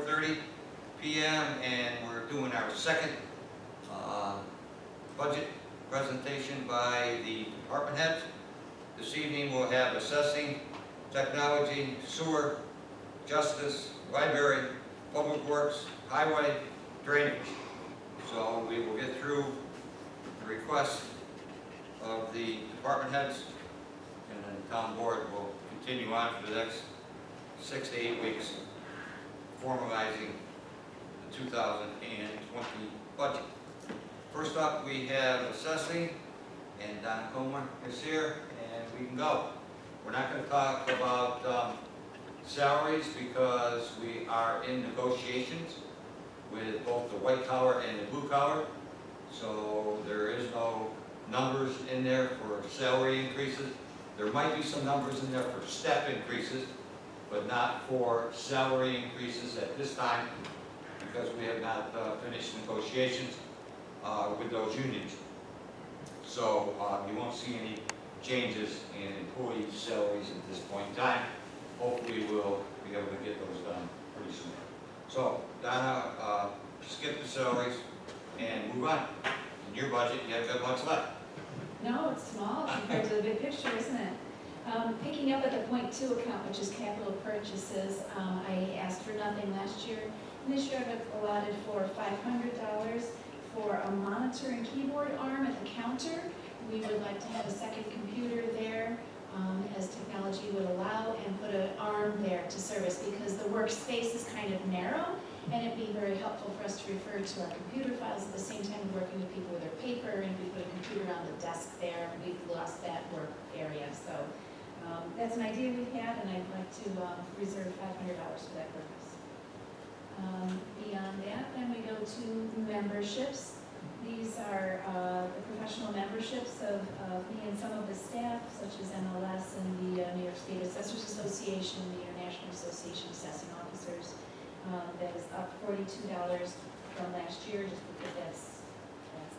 4:30 p.m. and we're doing our second budget presentation by the department heads. This evening we'll have assessing, technology, sewer, justice, library, public works, highway, drainage. So we will get through the request of the department heads, and then the town board will continue on for the next 6 to 8 weeks, formalizing the 2020 budget. First up, we have assessing, and Don Comer is here, and we can go. We're not going to talk about salaries because we are in negotiations with both the white collar and the blue collar. So there is no numbers in there for salary increases. There might be some numbers in there for step increases, but not for salary increases at this time because we have not finished negotiations with those unions. So you won't see any changes in employee salaries at this point in time. Hopefully we'll be able to get those done pretty soon. So Donna, skip the salaries and move on. In your budget, you haven't got much left. No, it's small compared to the big picture, isn't it? Picking up at the point 2 account, which is capital purchases, I asked for nothing last year. And this year I've allotted for $500 for a monitor and keyboard arm at the counter. We would like to have a second computer there as technology would allow, and put an arm there to service because the workspace is kind of narrow, and it'd be very helpful for us to refer to our computer files at the same time working with people with their paper, and we put a computer on the desk there. We've lost that work area, so that's an idea we had, and I'd like to reserve $500 for that purpose. Beyond that, then we go to memberships. These are the professional memberships of me and some of the staff, such as MLS and the New York State Assessors Association, the International Association of Assessing Officers. That is up $42 from last year, just because that's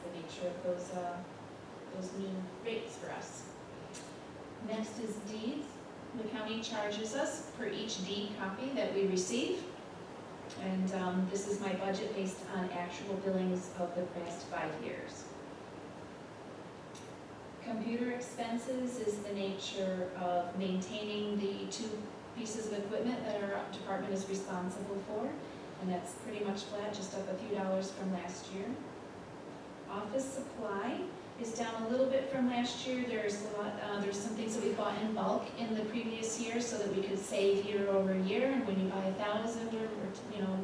the nature of those new rates for us. Next is deeds. The county charges us per each deed copy that we receive. And this is my budget based on actual billings of the past 5 years. Computer expenses is the nature of maintaining the 2 pieces of equipment that our department is responsible for, and that's pretty much flat, just up a few dollars from last year. Office supply is down a little bit from last year. There's some things that we bought in bulk in the previous year so that we could save year over year. And when you buy 1,000 or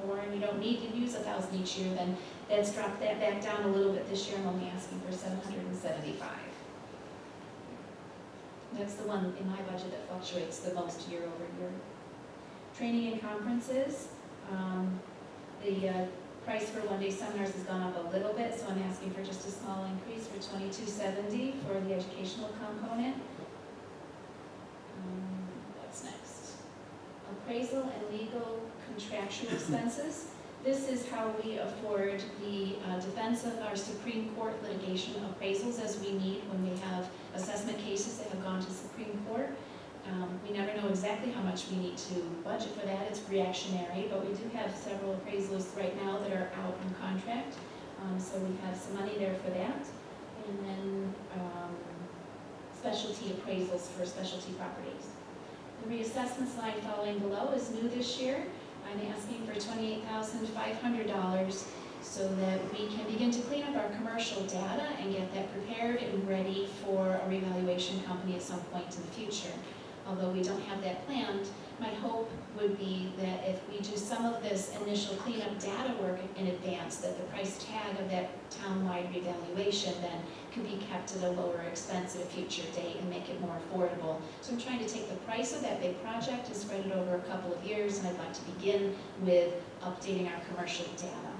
more, and you don't need to use 1,000 each year, then that's dropped that back down a little bit this year. I'm only asking for 775. That's the one in my budget that fluctuates the most year over year. Training and conferences. The price for one-day seminars has gone up a little bit, so I'm asking for just a small increase for $22.70 for the educational component. What's next? Appraisal and legal contractual expenses. This is how we afford the defense of our Supreme Court litigation appraisals as we need when we have assessment cases that have gone to Supreme Court. We never know exactly how much we need to budget for that. It's reactionary, but we do have several appraisals right now that are out on contract. So we have some money there for that. And then specialty appraisals for specialty properties. The reassessment slide following below is new this year. I'm asking for $28,500 so that we can begin to clean up our commercial data and get that prepared and ready for a revaluation company at some point in the future. Although we don't have that planned, my hope would be that if we do some of this initial cleanup data work in advance, that the price tag of that town-wide revaluation then could be kept at a lower expense at a future date and make it more affordable. So I'm trying to take the price of that big project and spread it over a couple of years, and I'd like to begin with updating our commercial data.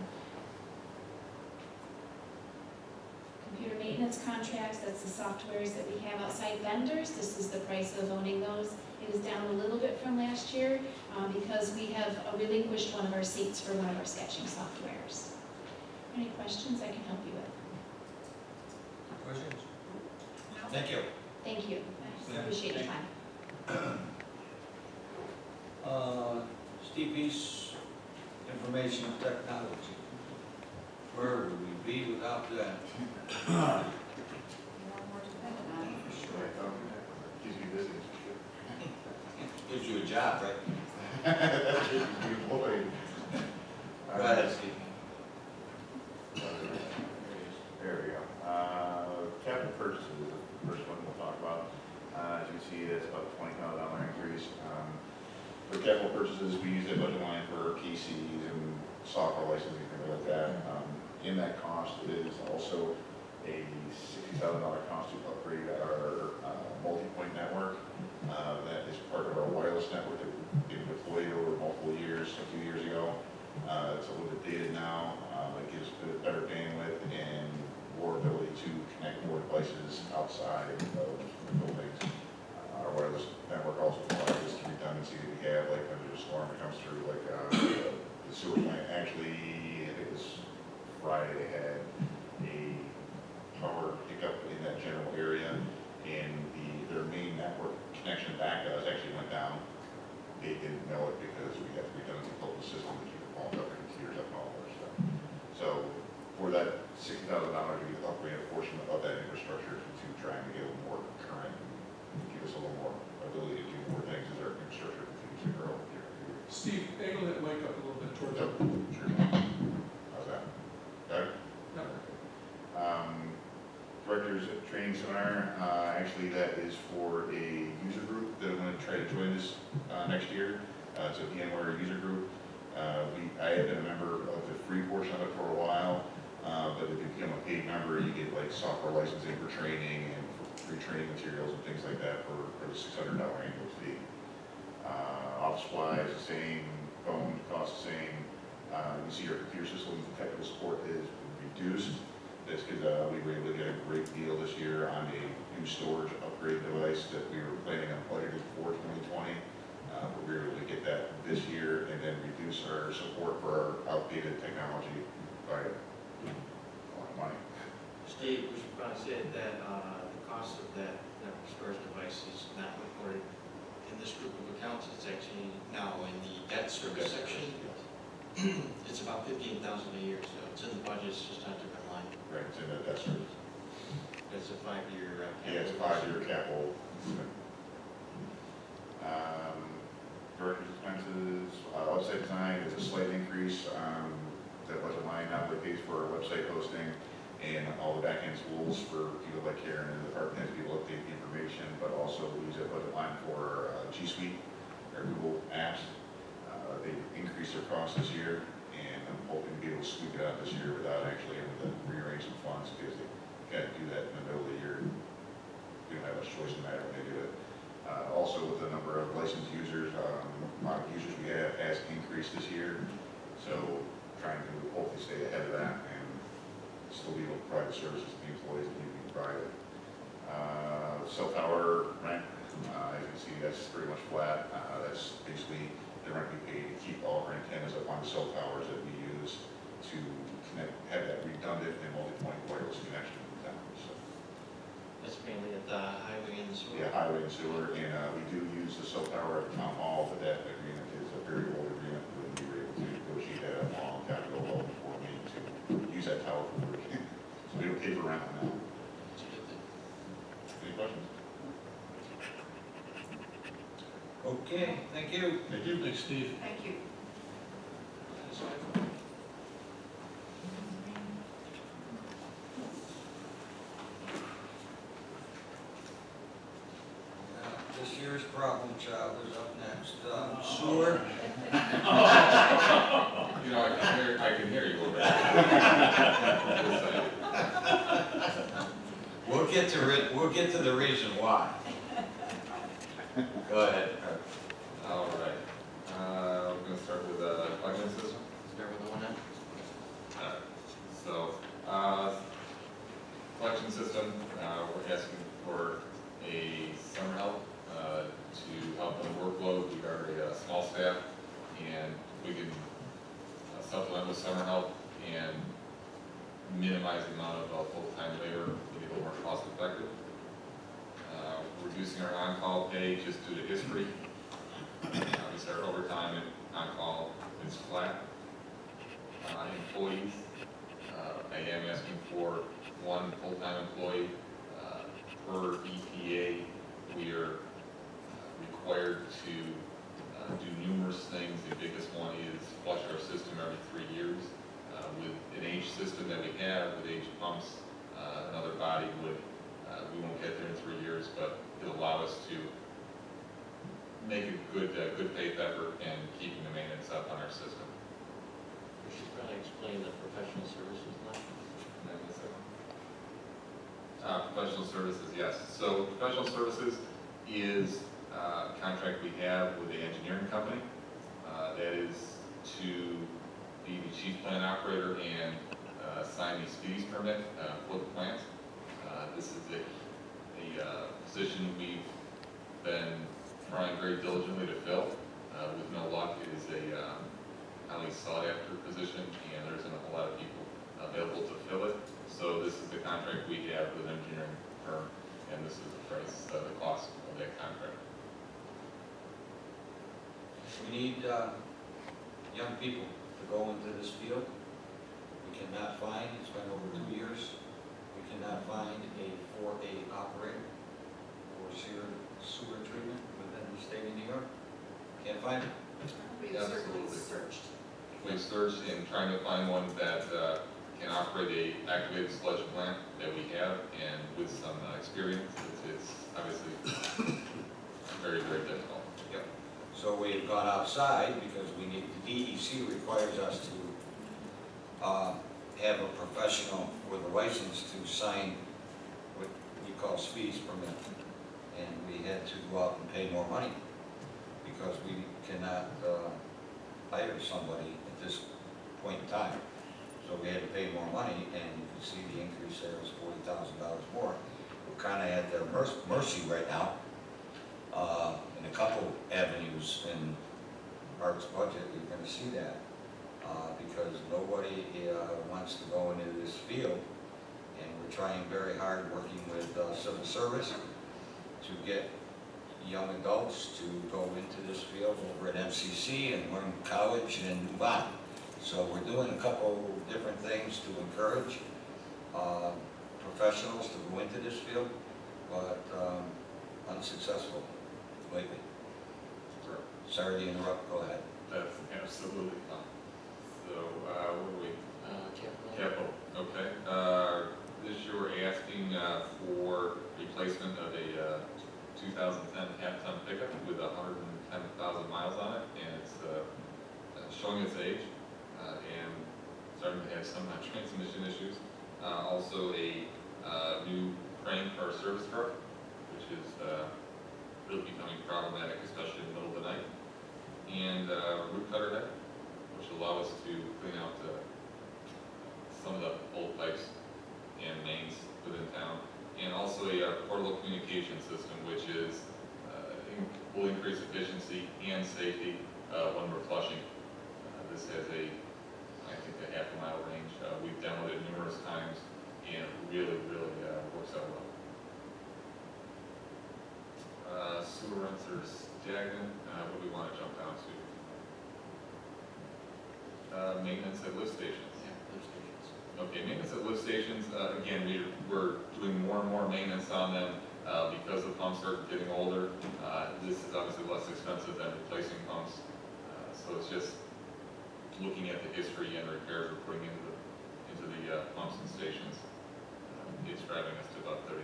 Computer maintenance contracts, that's the softwares that we have outside vendors. This is the price of owning those. It is down a little bit from last year because we have relinquished one of our seats for one of our sketching softwares. Any questions I can help you with? Questions? Thank you. Thank you. I appreciate your time. Steve Peace, information technology. Where would we be without that? More to depend on, for sure. Keeps me busy. Gives you a job, right? That's just be employed. Go ahead, Steve. There we go. Capital purchases is the first one we'll talk about. As you see, that's about a $20,000 increase. For capital purchases, we use that budget line for PCs and software licensing, things like that. In that cost is also a $60,000 cost to upgrade our multi-point network. That is part of our wireless network that we've been deployed over multiple years, a few years ago. It's a little bit dated now. It gives a bit better bandwidth and more ability to connect more devices outside of the buildings. Our wireless network also provides this redundancy that we have, like when there's a storm that comes through, like the sewer plant. Actually, I think it was Friday, they had a power hiccup in that general area, and their main network connection back to us actually went down. They didn't know it because we have redundancy built in the system to keep the phones up and computers up and all that stuff. So for that $60,000, we upgrade a portion of that infrastructure to try and get a little more current and give us a little more ability to do more things as our infrastructure continues to grow. Steve, angle that mic up a little bit towards Yep, the. sure. How's that? Better? No. Directors Training Seminar, actually that is for a user group that I'm going to try to join this next year. It's a VMware user group. I have been a member of the free portion of it for a while, but if you become a paid member, you get like software licensing for training and for free training materials and things like that for the $600 annual fee. Office supplies the same, phone costs the same. You see our computer system technical support is reduced. That's because we were able to get a great deal this year on a new storage upgrade device that we were planning on budgeting for 2020. But we were able to get that this year and then reduce our support for our outdated technology by a lot of money. Steve, we should probably say that the cost of that storage device is not recorded in this group of accounts. It's actually now in the debt service section. It's about $15,000 a year, so it's in the budget, it's just on a different line. Right, it's in the debt service. It's a 5-year Yeah, it's a 5-year capital. Director's expenses, website design is a slight increase. That budget line not only pays for our website hosting and all the back-end tools for people like Karen and the department heads to be able to update the information, but also we use that budget line for G Suite, our Google apps. They increased their cost this year, and I'm hoping to be able to squeak it out this year without actually having to rearrange some funds, because they can't do that in the middle of the year. We don't have a choice in that when they do it. Also, with the number of licensed users, amount of users we have has increased this year. So trying to hopefully stay ahead of that and still be able to provide the services to the employees that need to be provided. Cell tower rent, as you can see, that's pretty much flat. That's basically the rent we pay to keep all of our antennas up on the cell towers that we use to connect, have that redundant and multi-point wireless connection with them. So, That's mainly at the highway and the sewer. yeah, highway and sewer, and we do use the cell tower at town hall, but that agreement is a very old agreement. When we were able to negotiate that a long time ago, well before me, to use that tower for work. So we don't pay for rent on that. It's a good thing. Any questions? Okay, thank you. Thank you. Thanks, Steve. Thank you. That's fine. This year's problem child is up next. Sewer. You know, I can hear you over there. We'll get to the reason why. Go ahead. All right. We're going to start with the collection system. Start with the one end. All right. So, collection system, we're asking for a summer help to help with workload. We are a small staff, and we can supplement with summer help and minimize the amount of full-time labor, make it a little more cost-effective. Reducing our on-call pay just due to history. Obviously, our overtime and on-call is flat. employees. I am asking for 1 full-time employee. Per EPA, we are required to do numerous things. The biggest one is flush our system every 3 years. With an age system that we have, with age pumps, another body would, we won't get there in 3 years, but it'll allow us to make a good faith effort in keeping the maintenance up on our system. We should probably explain the professional services line. Professional services, yes. So professional services is a contract we have with the engineering company. That is to be the chief plant operator and sign the speedies permit for the plant. This is a position we've been trying very diligently to fill. With no luck, it is a highly sought after position, and there isn't a whole lot of people available to fill it. So this is the contract we have with an engineering firm, and this is the price, the cost of that contract. We need young people to go into this field. We cannot find, it's been over 2 years, we cannot find a 4A operator for sewer treatment within the state of New York. Can't find it. We have certainly Absolutely. searched. We've searched in trying to find one that can operate a activated sludge plant that we have, and with some experience, it's obviously very, very difficult. Yep. So we've gone outside because we need, the DEC requires us to have a professional with a license to sign what we call speedies permit. And we had to go out and pay more money because we cannot hire somebody at this point in time. So we had to pay more money, and you can see the increase there was $40,000 more. We're kind of at their mercy right now. In a couple avenues in Art's budget, you're going to see that because nobody wants to go into this field, and we're trying very hard, working with civil service, to get young adults to go into this field over at MCC and learn college and move on. So we're doing a couple different things to encourage professionals to go into this field, but unsuccessful lately. Sorry to interrupt, go ahead. That's absolutely fine. So, what are we? Capital. Capital, okay. This year we're asking for replacement of a 2010 half-ton pickup with 110,000 miles on it, and it's showing its age and starting to have some transmission issues. Also a new crane for our service truck, which is really becoming problematic, especially in the middle of the night. And root cutter head, which will allow us to clean out some of the old pipes and mains within town. And also a portable communication system, which is will increase efficiency and safety when we're flushing. This has I think a half-a-mile range. We've demoed it numerous times, and it really works out well. Sewer runs are stagnant. What do we want to jump down to? Maintenance at lift stations. Yeah, lift stations. Okay, maintenance at lift stations, again, we're doing more and more maintenance on them because the pumps are getting older. This is obviously less expensive than replacing pumps. So it's just looking at the history and repairs we're putting into the pumps and stations. It's driving us to about $30,000.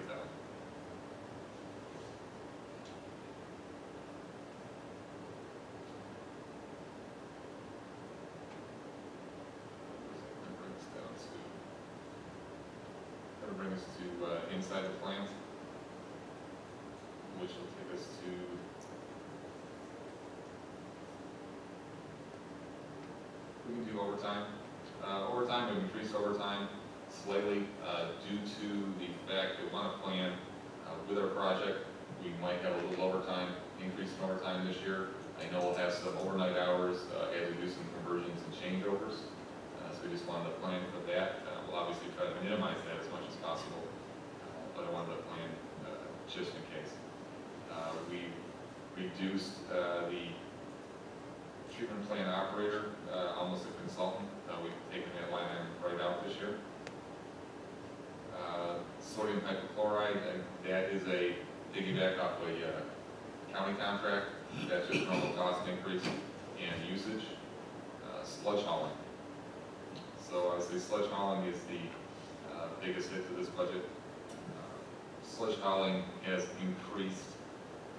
That'll bring us to inside the plant, which will take us to we can do overtime. Overtime, we've increased overtime slightly due to the fact that we want to plan with our project. We might have a little overtime, increase in overtime this year. I know we'll have some overnight hours as we do some conversions and changeovers. So we just wanted to plan for that. We'll obviously try to minimize that as much as possible, but I wanted to plan just in case. We reduced the treatment plant operator, almost a consultant. We've taken that line side, that is a piggyback off a county contract. That's just normal cost increase and usage. Sludge hauling. So I would say sludge hauling is the biggest hit to this budget. Sludge hauling has increased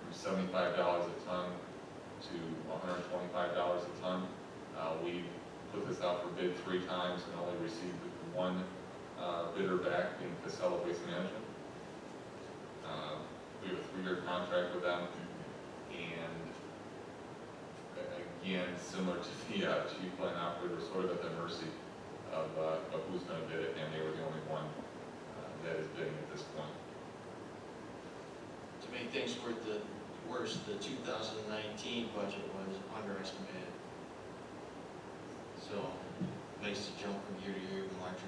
from $75 a ton to $125 a ton. We put this out for bid 3 times and only received one bidder back, being Casella Waste Management. We have a 3-year contract with them, and again, similar to the chief plant operator, we're sort of at the mercy of who's going to bid it, and they were the only one that is bidding at this point. To make things worse, the 2019 budget was underestimated. So, makes the jump from year to year even larger.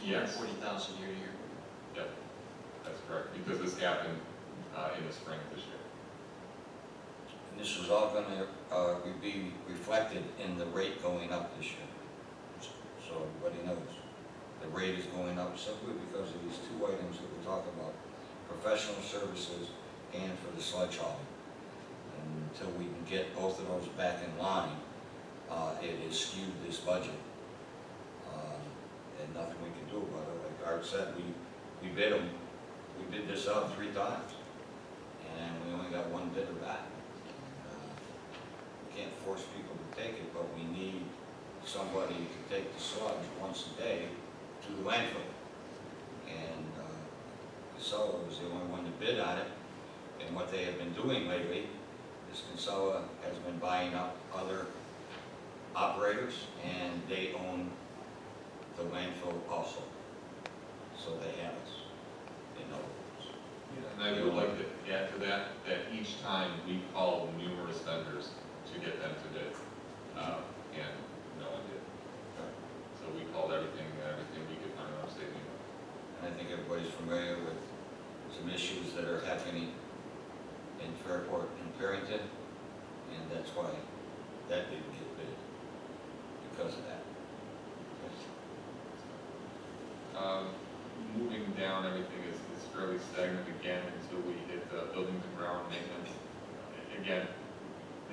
Yes. 40,000 year to year. Yep, that's correct, because this happened in the spring of this year. And this is all gonna be reflected in the rate going up this year. So everybody knows. The rate is going up simply because of these 2 items that we're talking about, professional services and for the sludge hauling. And until we can get both of those back in line, it has skewed this budget. And nothing we can do about it. Like Art said, we bid them, we bid this out 3 times, and we only got 1 bidder back. We can't force people to take it, but we need somebody to take the sludge once a day to the landfill. And Casella was the only one to bid on it, and what they have been doing lately is Casella has been buying up other operators, and they own the landfill also. So they have us, in other words. And I would like to add to that, that each time we called numerous vendors to get them to bid, and no one did. So we called everything we could find on state. And I think everybody's familiar with some issues that are happening in Fairport and Barrington, and that's why that didn't get bid, because of that. Moving down, everything is fairly stagnant again until we hit buildings and ground maintenance. Again,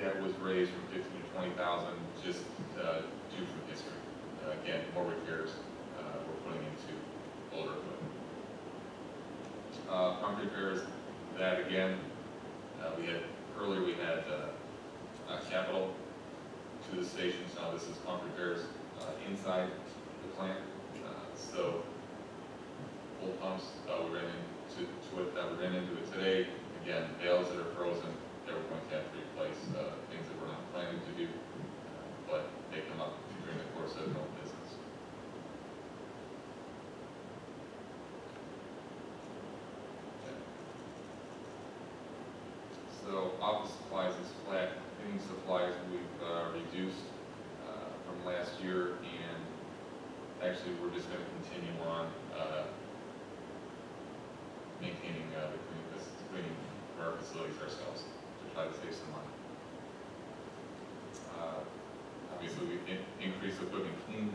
that was raised from 15 to 20,000 just due from history. Again, more repairs we're putting into older equipment. Pump repairs, that again, earlier we had capital to the stations. Now this is pump repairs inside the plant. So full pumps, we ran into it today. Again, valves that are frozen that we're going to have to replace, things that we're not planning to do, but they come up during the course of normal business. So office supplies is flat. Cleaning supplies we've reduced from last year, and actually we're just going to continue on maintaining cleaning for our facilities ourselves to try to save some money. Obviously, we increased equipment clean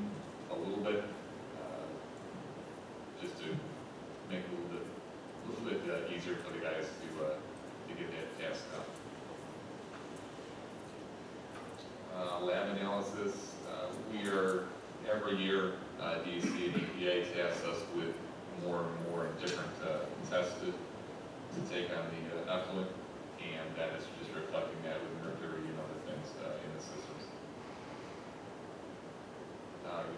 a little bit, just to make it a little bit easier for the guys to get that task done. Lab analysis, we are every year DEC and EPA task us with more and more different tests to take on the effluent, and that is just reflecting that with mercury and other things in the systems.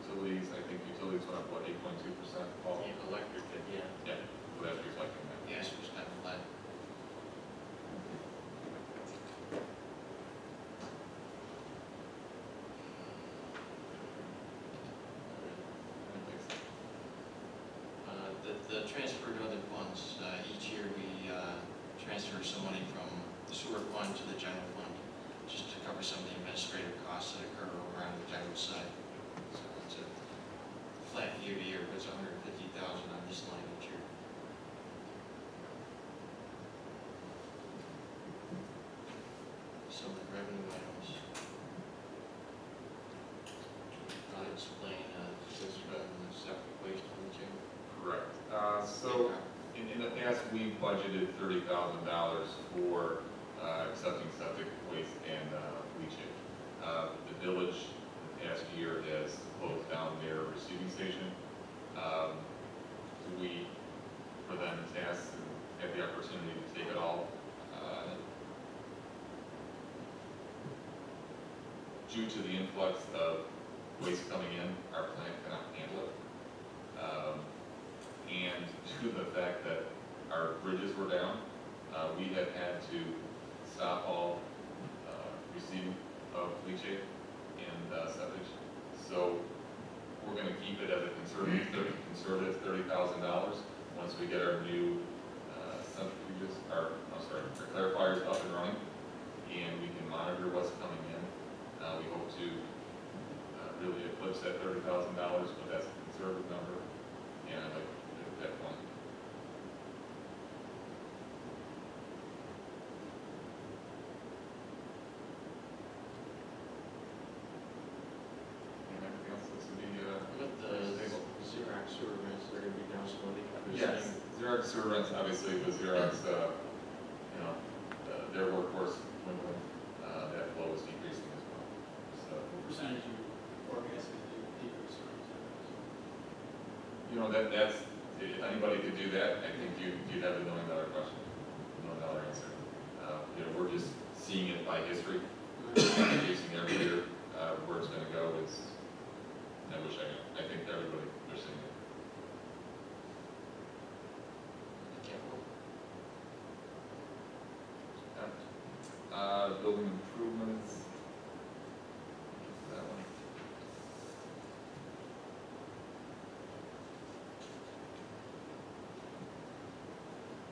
Utilities, I think utilities went up, what, 8.2%? Yeah, electric, yeah. Yeah, so that's reflecting that. Gas was kind of flat. The transfer to other funds, each year we transfer some money from the sewer fund to the general fund, just to cover some of the administrative costs that occur over on the general side. So it's a flat year to year, but it's $150,000 on this line each year. Some of the revenue items. I'll explain this revenue separate waste on the general. Correct. So in the past, we budgeted $30,000 for accepting septic waste and leachate. The village, the past year, has closed down their receiving station. We, for them, tasked and had the opportunity to take it all. Due to the influx of waste coming in, our plant cannot handle it. And due to the fact that our bridges were down, we have had to stop all receiving of leachate and septic. So we're going to keep it as a conservative $30,000 once we get our new centrifuges, our clarifiers up and running, and we can monitor what's coming in. We hope to really eclipse that $30,000, but that's a conservative number, and I'd like to leave it at that point. And everything else looks to be With the stable. Xerox sewer rents, they're gonna be down slowly. Yes, Xerox sewer rents, obviously, with Xerox, their workforce, when that flow is decreasing as well. So, What percentage you forecasting to decrease or that's, if anybody could do that, I think you'd have a $1 million question, $1 million answer. We're just seeing it by history, increasing every year. Where it's gonna go is, I wish I think everybody, they're seeing it. Building improvements. That one.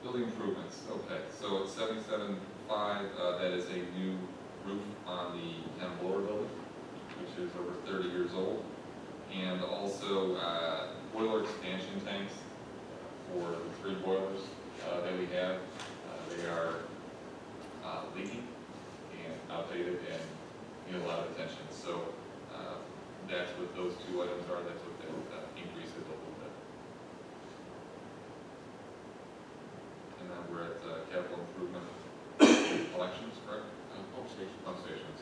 Building improvements, okay, so it's 77.5, that is a new roof on the Ken Blower building, which is over 30 years old, and also boiler expansion tanks for the 3 boilers that we have. They are leaking and outdated and need a lot of attention. So that's what those 2 items are. That's what that increase is a little bit. And then we're at capital improvement collections, correct? Pump station. Pump stations.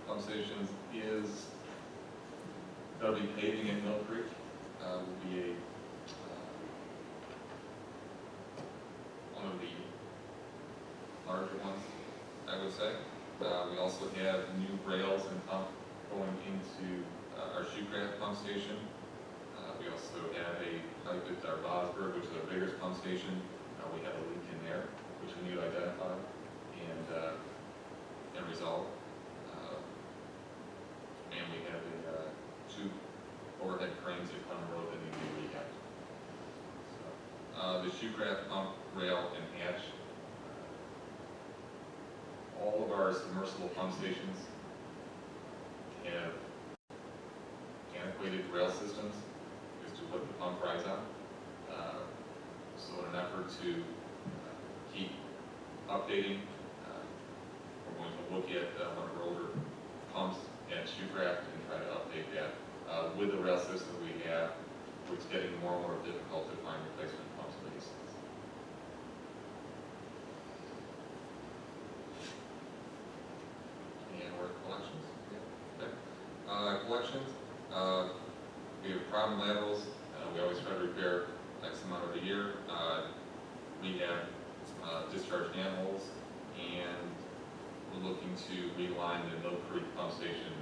Pump stations is, that'll be paving in Mill Creek, will be one of the larger ones, I would say. We also have new rails and pump going into our Shoecraft pump station. We also have a pipe at our Bosberg, which is our biggest pump station. We have a leak in there, which we need to identify and resolve. And we have 2 overhead cranes that come road that need to be rehabbed. So, the Shoecraft pump, rail, and hatch. All of our submersible pump stations have antiquated rail systems as to what the pump rides on. So in an effort to keep updating, we're going to look at one of our older pumps at Shoecraft and try to update that. With the rail system we have, it's getting more and more difficult to find replacement pumps for these things. And we're at collections. Yeah. Okay. Collections, we have problem laterals. We always try to repair X amount of a year. We have discharge manholes, and we're looking to realign the Mill Creek pump station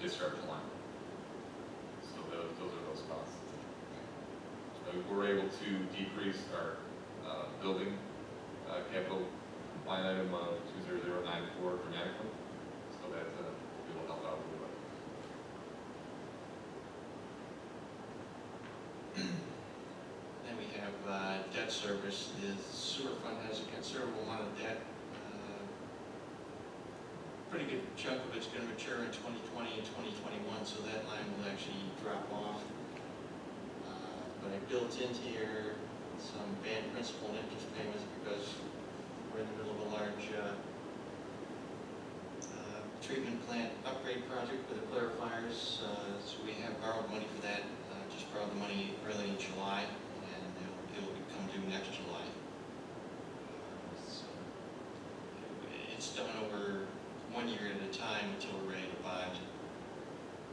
discharge line. So those are those costs. We're able to decrease our building capital line item of 20094 dramatically. So that will help out a little bit. Then we have debt service. The sewer fund has a considerable amount of debt. Pretty good chunk of it's going to mature in 2020 and 2021, so that line will actually drop off. But I built in here some bad principal and interest payments because we're we're in the middle of a large treatment plant upgrade project with the clarifiers. So we have borrowed money for that, just borrowed the money early in July, and it'll become due next July. So it's done over 1 year at a time until we're ready to bond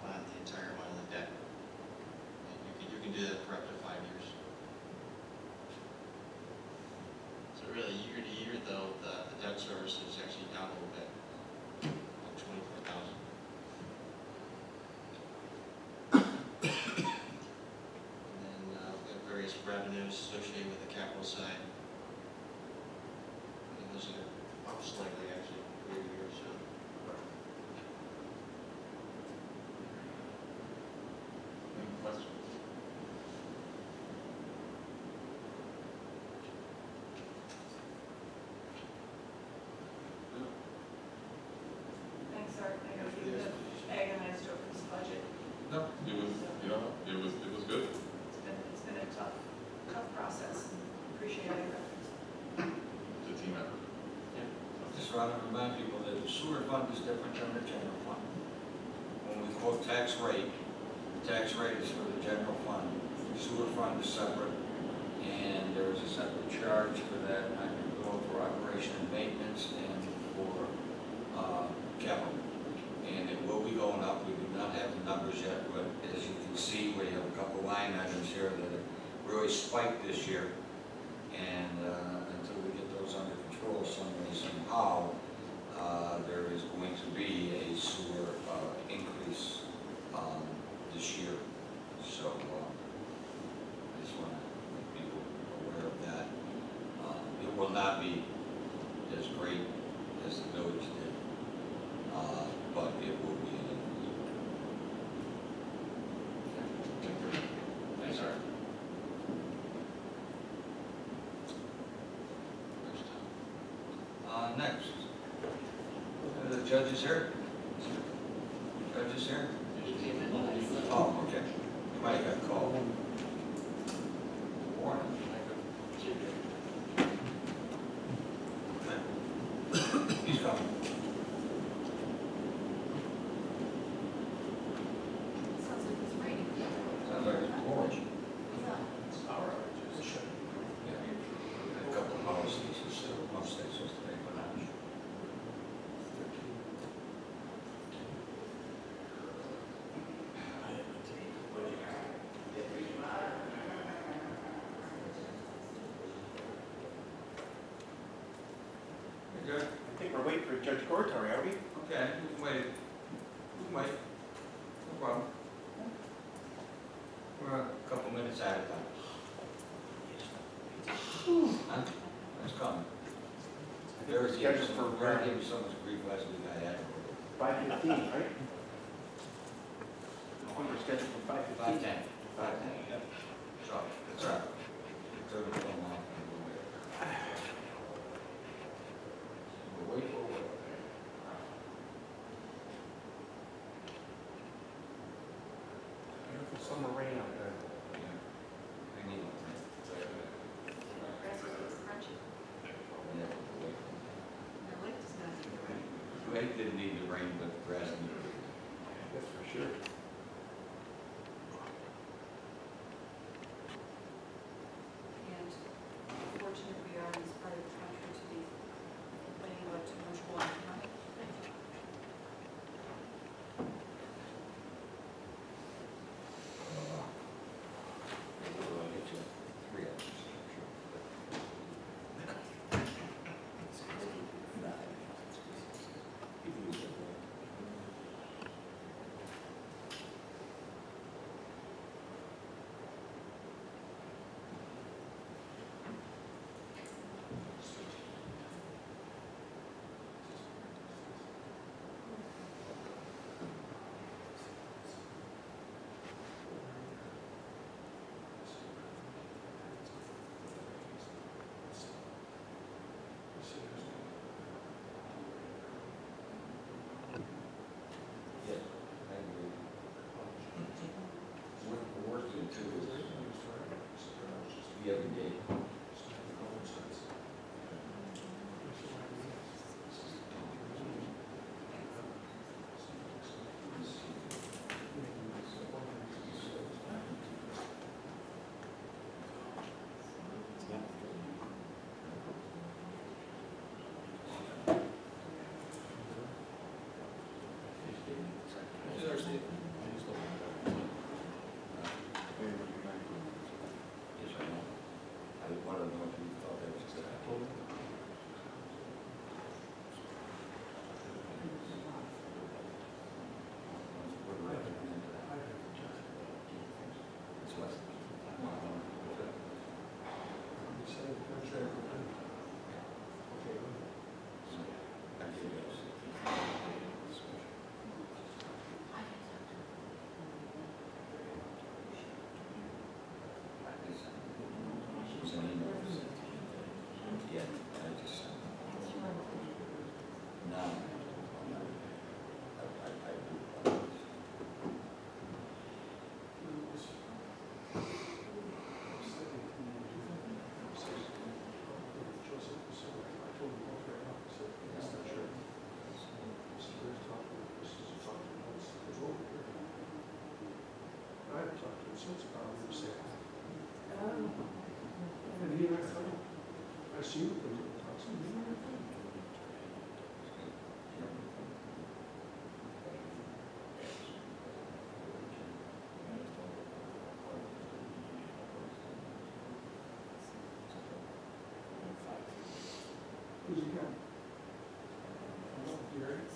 the entire amount of the debt. And you can do that for up to 5 years. So really, year to year though, the debt service is actually down a little bit, about 24,000. And then we have various revenues associated with the capital side. And those are up slightly actually year to year, so. Any questions? Thanks, Art. I know you have agonized over this budget. No, it was, you know, it was good. It's been a tough process, and appreciate all your efforts. It's a team effort. Just want to remind people that the sewer fund is different than the general fund. When we quote tax rate, the tax rate is for the general fund. The sewer fund is separate, and there is a separate charge for that, both for operation and maintenance and for capital. And it will be going up. We do not have the numbers yet, but as you can see, we have a couple line items here that have really spiked this year. And until we get those under control some way, somehow, there is going to be a sewer increase this year. So I just want to make people aware of that. It will not be as great as the village did, but it will be an increase. Thanks, Art. Next, the judge is here. Judge is here. Oh, okay. You might have got called. Warren. He's coming. Sounds like it's raining. Sounds like it's pouring. It's Yeah. A couple of policies, so most states supposed to take one out. You good? I think we're waiting for Judge Cortore, are we? Okay, we can wait. We can wait. No problem. We're a couple minutes out of time. Huh? That's coming. Barry gave me so much grief last week, I had. 5:15, right? I think we're scheduled for 5:15. 5:10. 5:10, yep. So, that's all right. Turn the phone off and we'll wait. We'll wait for what? Beautiful summer rain out there. Yeah. I need one. Grass is crunchy. Yeah, we'll wait. The lake does not need the rain. Lake didn't need the rain, but the grass needed it. That's for sure. And fortunate we are in this part of the country to be complaining about too much water. We'll get you 3 hours. Yeah, I agree. The worst thing too is the every day. see what goes on. Who's he got? You ready?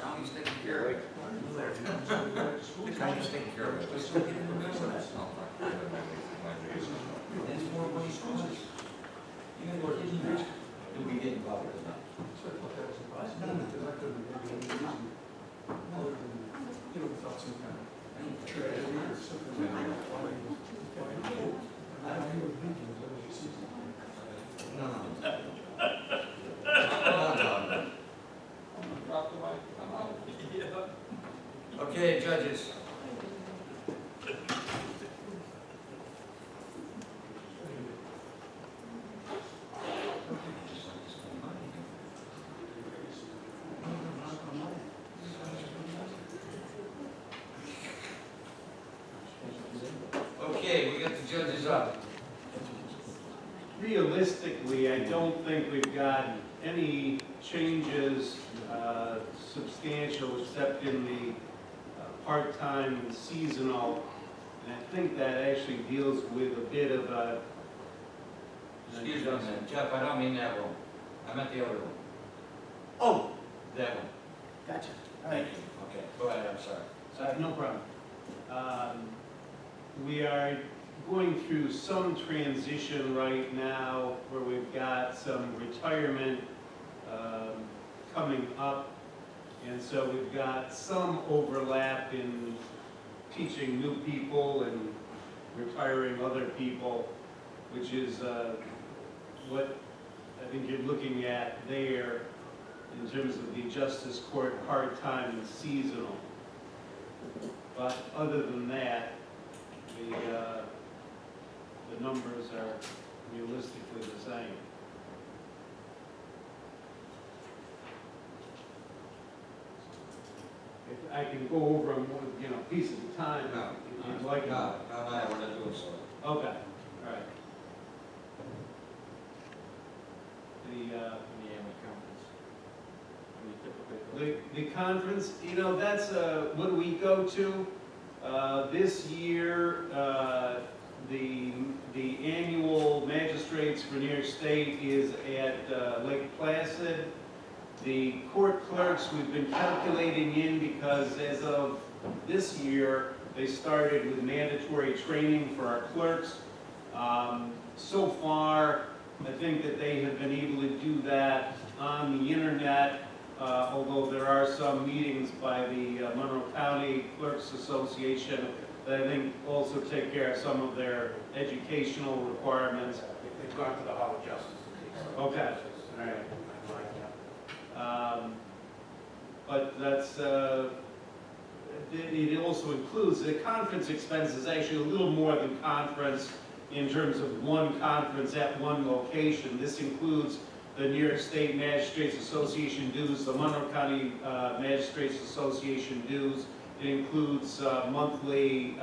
County's taking care of it. The county's taking care of it. Let's look into the middle of that. There's more money for us. You gotta go to the next. Do we get involved or not? So I thought that was surprising, because I couldn't remember any reason, other than, you know, without some kind of tragedy or something. I don't even think it was ever season. No, no. Drop the mic, I'm out. Okay, judges. Okay, we got the judges up. Realistically, I don't think we've got any changes substantial except in the part-time and seasonal. And I think that actually deals with a bit of a... Excuse me, Jeff, I don't mean that one. I meant the other one. Oh, That one. gotcha. Thank you. Okay, go ahead, I'm sorry. No problem. We are going through some transition right now where we've got some retirement coming up. And so we've got some overlap in teaching new people and retiring other people, which is what I think you're looking at there in terms of the justice court part-time and seasonal. But other than that, the numbers are realistically the same. If I can go over them one, piece at a time, No, if you'd like. No, we're not doing so. Okay, all right. The conference, that's, what do we go to? This year, the annual magistrates for New York State is at Lake Placid. The court clerks, we've been calculating in because as of this year, they started with mandatory training for our clerks. So far, I think that they have been able to do that on the internet, although there are some meetings by the Monroe County Clerks Association that I think also take care of some of their educational requirements. They've gone to the Hall of Justice to take some. Okay. All right. But that's, it also includes, the conference expense is actually a little more than conference in terms of one conference at one location. This includes the New York State Magistrates Association dues, the Monroe County Magistrates Association dues. It includes monthly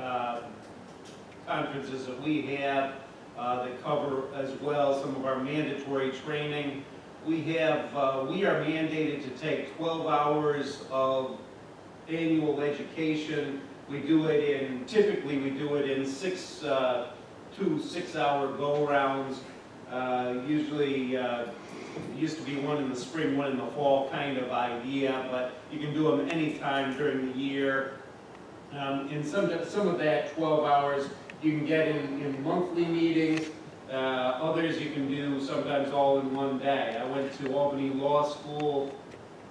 conferences that we have that cover as well some of our mandatory training. We are mandated to take 12 hours of annual education. We do it typically we do it in 2 6-hour go-rounds. Usually, it used to be one in the spring, one in the fall kind of idea, but you can do them anytime during the year. And some of that 12 hours you can get in monthly meetings. Others you can do sometimes all in one day. I went to Albany Law School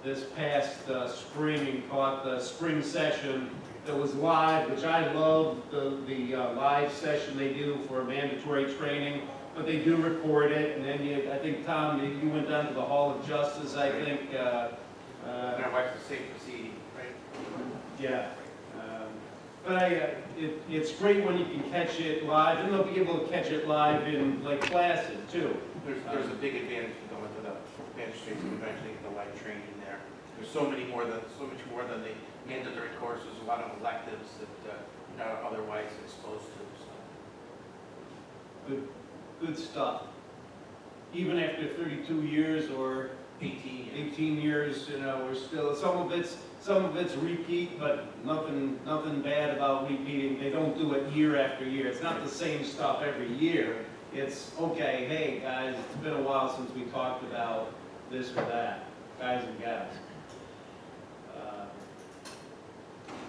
this past spring and caught the spring session that was live, which I love, the live session they do for mandatory training, but they do record it. And then I think, Tom, you went down to the Hall of Justice, I think. And I watched the same proceeding, right? Yeah. But it's great when you can catch it live, and they'll be able to catch it live in like classes too. There's a big advantage to going to the magistrates and eventually get the live training there. There's so much more than the mandatory courses, a lot of electives that you're not otherwise exposed to. So. Good stuff. Even after 32 years or 18 years, you know, we're still, some of it's repeat, but nothing bad about repeating. They don't do it year after year. It's not the same stuff every year. It's, okay, hey guys, it's been a while since we talked about this or that, guys and gals.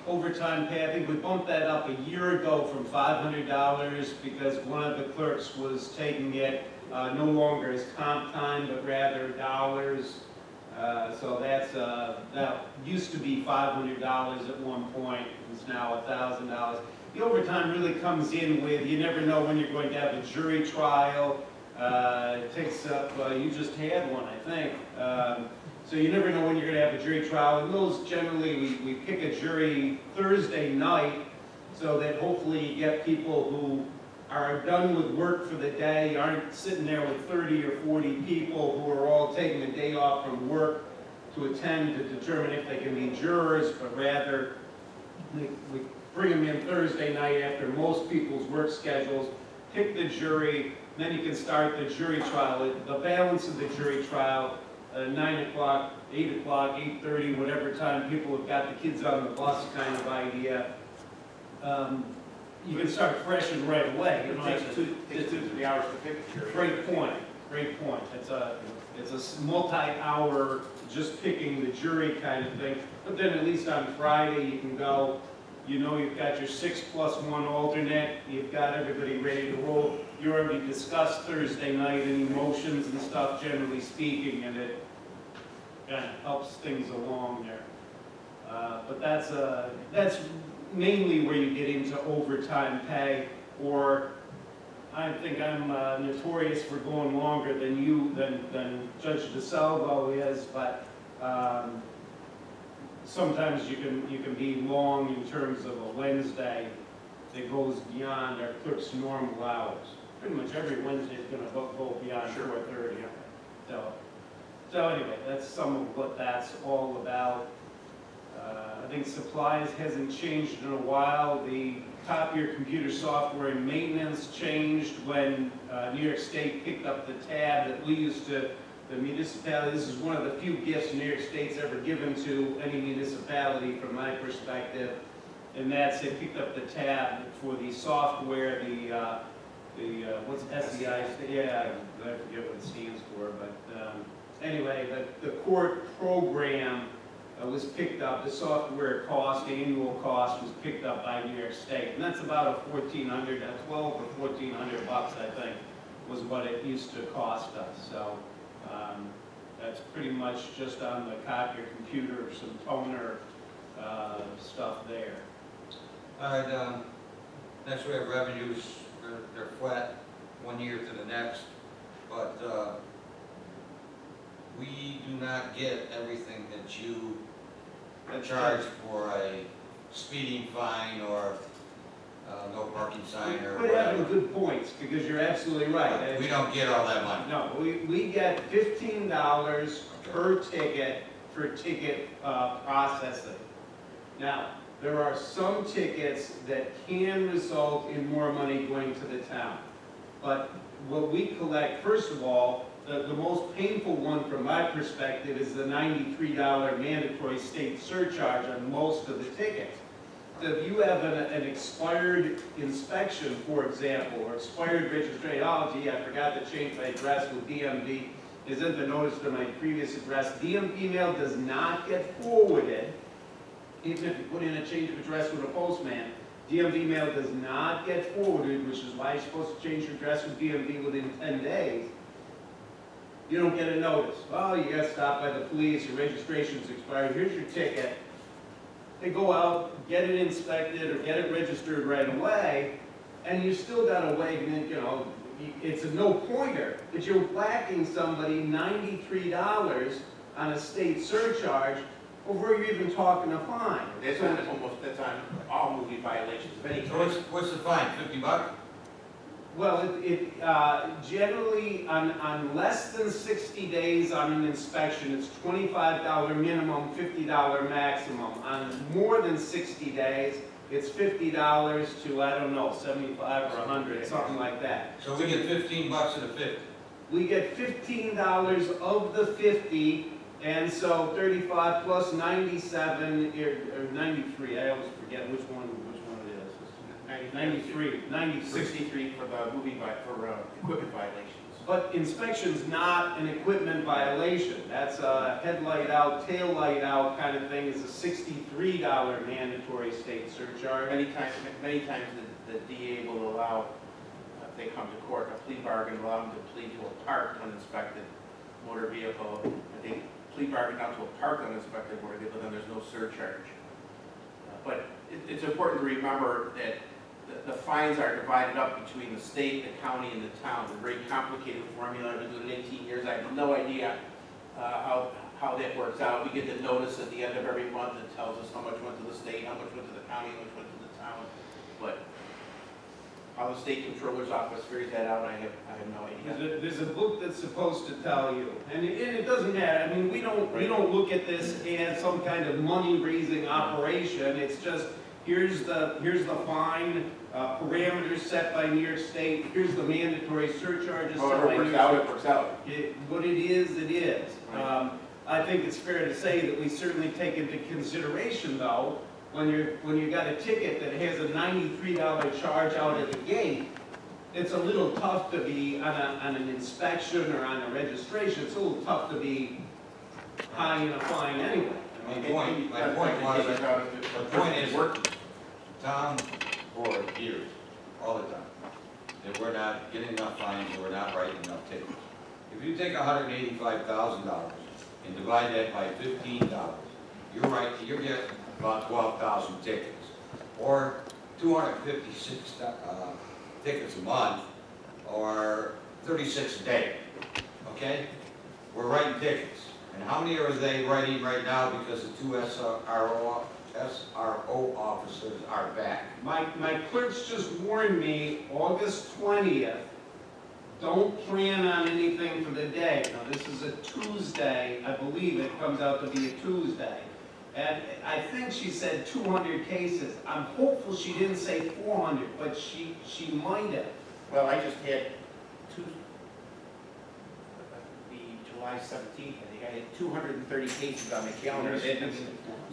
Overtime pay, I think we bumped that up a year ago from $500 because one of the clerks was taking it no longer as comp time, but rather dollars. So that used to be $500 at one point. It's now $1,000. The overtime really comes in with, you never know when you're going to have a jury trial. It takes up, you just had one, I think. So you never know when you're going to have a jury trial. And those generally, we pick a jury Thursday night so that hopefully you get people who are done with work for the day, aren't sitting there with 30 or 40 people who are all taking a day off from work to attend to determine if they can be jurors, but rather we bring them in Thursday night after most people's work schedules, pick the jury, then you can start the jury trial. The balance of the jury trial, 9 o'clock, 8 o'clock, 8:30, whatever time people have got the kids on the bus kind of idea. You can start fresh and right away. You know, It takes 2 to 3 hours to pick a jury. Great point. It's a multi-hour just picking the jury kind of thing. But then at least on Friday you can go, you know, you've got your 6+1 alternate, you've got everybody ready to roll. You already discussed Thursday night any motions and stuff, generally speaking, and it kind of helps things along there. But that's mainly where you get into overtime pay, or I think I'm notorious for going longer than Judge DeSalvo is, but sometimes you can be long in terms of a Wednesday that goes beyond our clerk's normal hours. Pretty much every Wednesday is going to go beyond 4:30. So anyway, that's some of what that's all about. I think supplies hasn't changed in a while. The top of your computer software and maintenance changed when New York State picked up the tab that we used to, the municipality. This is one of the few gifts New York State's ever given to any municipality from my perspective. And that's, they picked up the tab for the software, what's SEI, yeah, I forget what it stands for, but anyway, the court program was picked up, the software cost, the annual cost was picked up by New York State. And that's about a $1,400, $1,200 or $1,400 bucks, I think, was what it used to cost us. So that's pretty much just on the copier computer, some toner stuff there. All right, next we have revenues, they're flat one year to the next, but we do not get everything that you charge for a speeding fine or no parking sign or But having whatever. good points, because you're absolutely right. We don't get all that money. No, we get $15 per ticket for ticket processing. Now, there are some tickets that can result in more money going to the town. But what we collect, first of all, the most painful one from my perspective is the $93 mandatory state surcharge on most of the tickets. So if you have an expired inspection, for example, or expired registration, oh gee, I forgot to change my address with DMV, isn't the notice to my previous address, DMV mail does not get forwarded, even if you put in a change of address with a postman, DMV mail does not get forwarded, which is why you're supposed to change your address with DMV within 10 days. You don't get a notice. Oh, you got stopped by the police, your registration's expired, here's your ticket. They go out, get it inspected or get it registered right away, and you still got to wait, and you know, it's a no-pointer, but you're whacking somebody $93 on a state surcharge before you're even talking a fine. That's on all movie violations of any So kind. what's the fine, $50? Well, it generally, on less than 60 days on an inspection, it's $25 minimum, $50 maximum. On more than 60 days, it's $50 to, I don't know, 75 or 100, something like that. So we get 15 bucks of the 50. We get $15 of the 50, and so 35 plus 97, or 93, I always forget which one it is. 93. 63 for the equipment violations. But inspection's not an equipment violation. That's a headlight out, tail light out kind of thing. It's a $63 mandatory state surcharge. Many times the DA will allow, if they come to court, a plea bargain, allow them to plead to a parked uninspected motor vehicle. If they plea bargain out to a parked uninspected motor vehicle, then there's no surcharge. But it's important to remember that the fines are divided up between the state, the county, and the town. It's a very complicated formula. I've been doing it 18 years. I have no idea how that works out. We get the notice at the end of every month that tells us how much went to the state, how much went to the county, how much went to the town. But how the state controller's office figures that out, I have no idea. There's a book that's supposed to tell you, and it doesn't matter. I mean, we don't look at this as some kind of money-raising operation. It's just, here's the fine, parameters set by New York State, here's the mandatory surcharges set by New York State. It works out. What it is, it is. I think it's fair to say that we certainly take into consideration, though, when you got a ticket that has a $93 charge out at the gate, it's a little tough to be on an inspection or on a registration. It's a little tough to be high in a fine anyway. My point was, the point is, Tom, for years, all the time, that we're not getting enough fines and we're not writing enough tickets. If you take $185,000 and divide that by $15, you're right, you're getting about 12,000 tickets, or 256 tickets a month, or 36 a day, okay? We're writing tickets. And how many are they writing right now because the two SRO officers are back? My clerks just warned me, August 20th, don't plan on anything for the day. Now, this is a Tuesday, I believe it comes out to be a Tuesday. And I think she said 200 cases. I'm hopeful she didn't say 400, but she might have. Well, I just had the July 17th, I think, I had 230 cases on my calendar.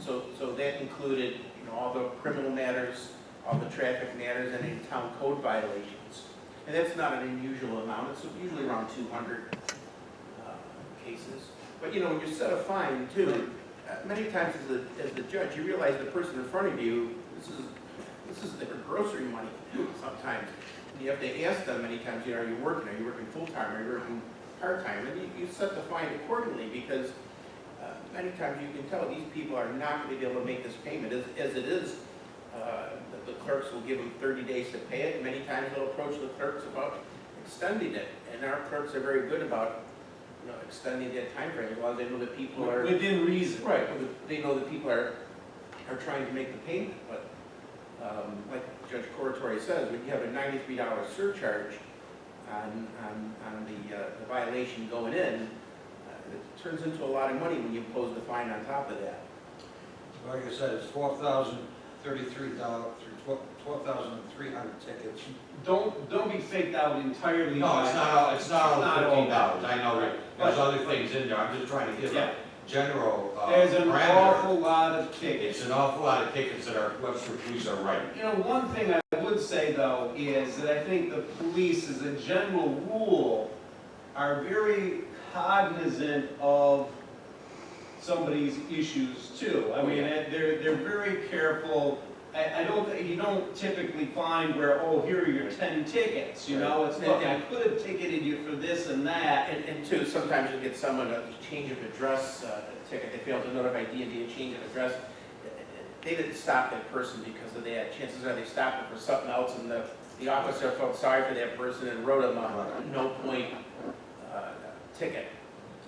So that included, all the criminal matters, all the traffic matters, and any town code violations. And that's not an unusual amount. It's usually around 200 cases. But when you set a fine too, many times as the judge, you realize the person in front of you, this is their grocery money sometimes. you have to ask them many times, are you working full-time, are you working part-time? And you set the fine accordingly, because many times you can tell these people are not going to be able to make this payment. As it is, the clerks will give them 30 days to pay it, and many times they'll approach the clerks about extending it. And our clerks are very good about, extending that time frame, as long as they know that people are... Within reason. Right, they know that people are trying to make the payment, but like Judge Corritore says, when you have a $93 surcharge on the violation going in, it turns into a lot of money when you impose the fine on top of that. Like I said, it's $12,300 tickets. Don't be faked out entirely. No, it's not all $15. I know that. There's But- other things in there. I'm just trying to give Yeah. a general There's an parameter. awful lot of tickets. It's an awful lot of tickets that our Webster police are writing. One thing I would say though is that I think the police, as a general rule, are very cognizant of somebody's issues too. I mean, they're very careful. You don't typically find where, here are your 10 tickets, it's, look, I could have ticketed you for this and that. And two, sometimes you get someone a change of address ticket, they failed to notify D&D a change of address. They didn't stop that person because of that. Chances are they stopped it for something else, and the officer felt sorry for that person and wrote him a no-point ticket.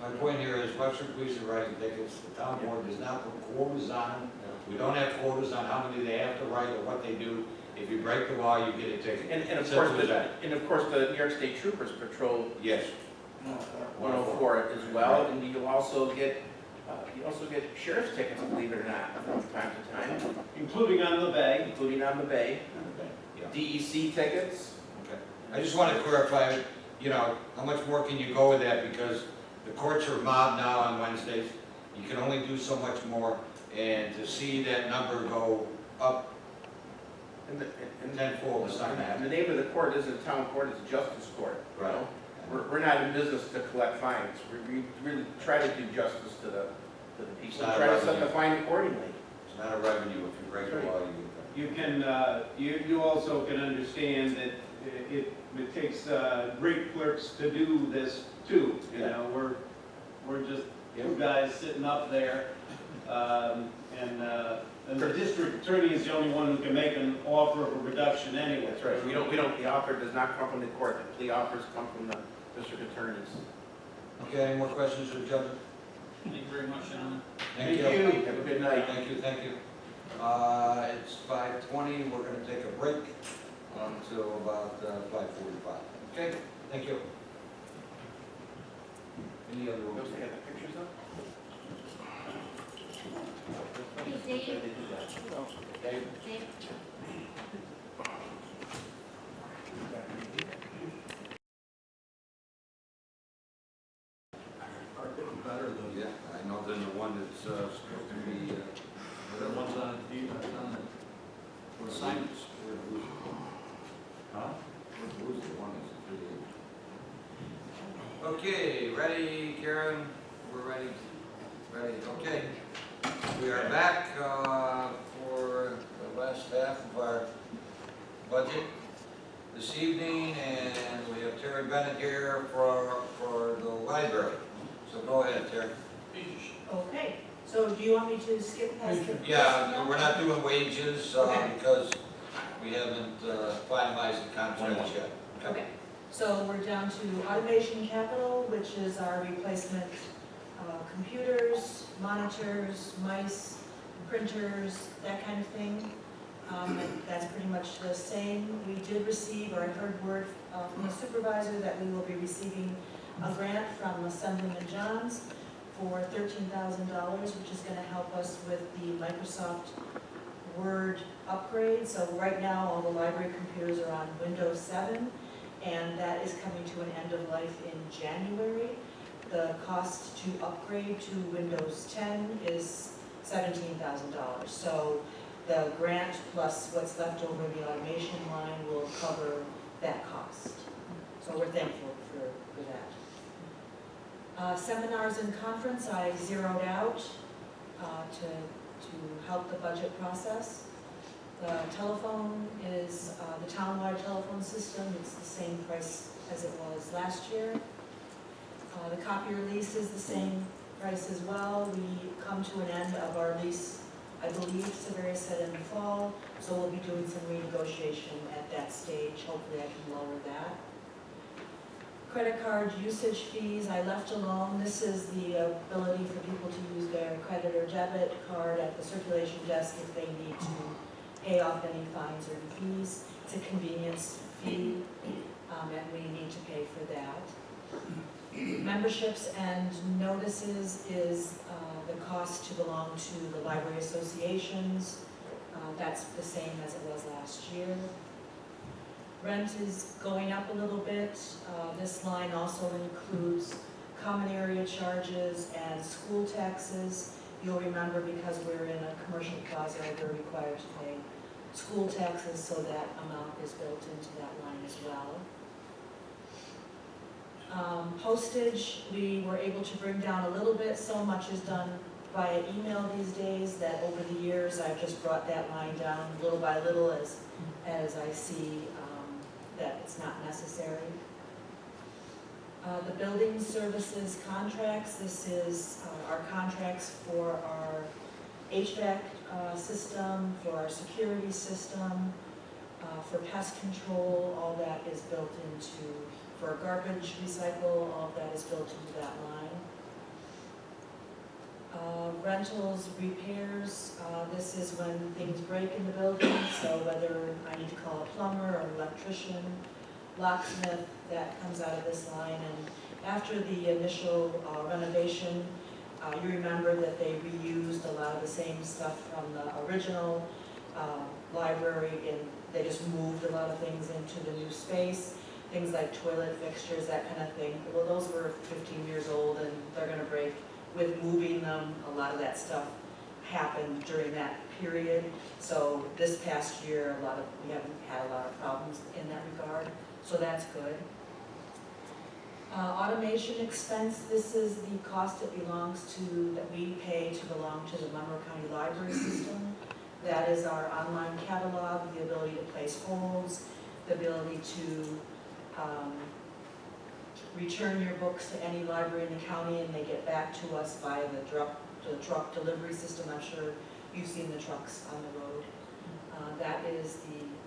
My point here is Webster police are writing tickets. The town board does not put quotas on them. We don't have quotas on how many they have to write or what they do. If you break the law, you get a ticket. And of Simple course, as that. the New York State Troopers patrol Yes. 104 as well, and you also get sheriff's tickets, believe it or not, from time to time, Including on the bay. including on the bay. Yeah. DEC tickets. Okay. I just want to clarify, how much more can you go with that? Because the courts are mobbed now on Wednesdays. You can only do so much more. And to see that number go up And tenfold is not and the happening. name of the court isn't a town court, it's a justice court. Right. We're not in business to collect fines. We really try to do justice to the people. It's not Try to a set the revenue. fine accordingly. It's not a revenue. If you break the law, you get that. You also can understand that it takes great clerks to do this too. We're just two guys sitting up there, and the district attorney is the only one who can make an offer of a reduction anyway. That's right. The offer does not come from the court. The plea offers come from the district attorneys. Okay, any more questions for the gentleman? Thank you very much, gentlemen. Thank you. Have a good night. Thank you. It's 5:20. We're going to take a break until about 5:45. Okay, thank you. Any other Those rules? they have the pictures up? Hey, Dave. Dave? Dave? Are getting better though. Yeah, I know than the one that's supposed to be, The ones on TV, on the assignments. We're losing. Huh? We're losing one that's a 3. Okay, ready, Karen? We're ready. Ready, okay. We are back for the last half of our budget this evening, and we have Terry Bennett here for the library. So go ahead, Terry. Okay, so do you want me to skip past the? Yeah, we're not doing wages Okay. because we haven't finalized the contracts yet. Okay, so we're down to automation capital, which is our replacement computers, monitors, mice, printers, that kind of thing. And that's pretty much the same. We did receive, or I heard word from the supervisor that we will be receiving a grant from Assemblyman Johns for $13,000, which is going to help us with the Microsoft Word upgrade. So right now, all the library computers are on Windows 7, and that is coming to an end of life in January. The cost to upgrade to Windows 10 is $17,000. So the grant plus what's left over in the automation line will cover that cost. So we're thankful for that. Seminars and conference I zeroed out to help the budget process. The telephone is the townwide telephone system. It's the same price as it was last year. The copier lease is the same price as well. We come to an end of our lease, I believe, Severus said in the fall, so we'll be doing some renegotiation at that stage. Hopefully I can lower that. Credit card usage fees, I left alone. This is the ability for people to use their credit or debit card at the circulation desk if they need to pay off any fines or fees. It's a convenience fee, and we need to pay for that. Memberships and notices is the cost to belong to the library associations. That's the same as it was last year. Rent is going up a little bit. This line also includes common area charges and school taxes. You'll remember because we're in a commercial plaza, we're required to pay school taxes, so that amount is built into that line as well. Postage, we were able to bring down a little bit. So much is done via email these days that over the years I've just brought that line down little by little as I see that it's not necessary. The building services contracts, this is our contracts for our HVAC system, for our security system, for pest control, all that is built into, for garbage recycle, all of that is built into that line. Rentals, repairs, this is when things break in the building, so whether I need to call a plumber or an electrician, locksmith, that comes out of this line. And after the initial renovation, you remember that they reused a lot of the same stuff from the original library, and they just moved a lot of things into the new space, things like toilet fixtures, that kind of thing. Well, those were 15 years old and they're going to break. With moving them, a lot of that stuff happened during that period. So this past year, we haven't had a lot of problems in that regard, so that's good. Automation expense, this is the cost that we pay to belong to the Monroe County Library System. That is our online catalog, the ability to place holds, the ability to return your books to any library in the county and they get back to us by the truck delivery system. I'm sure you've seen the trucks on the road. That is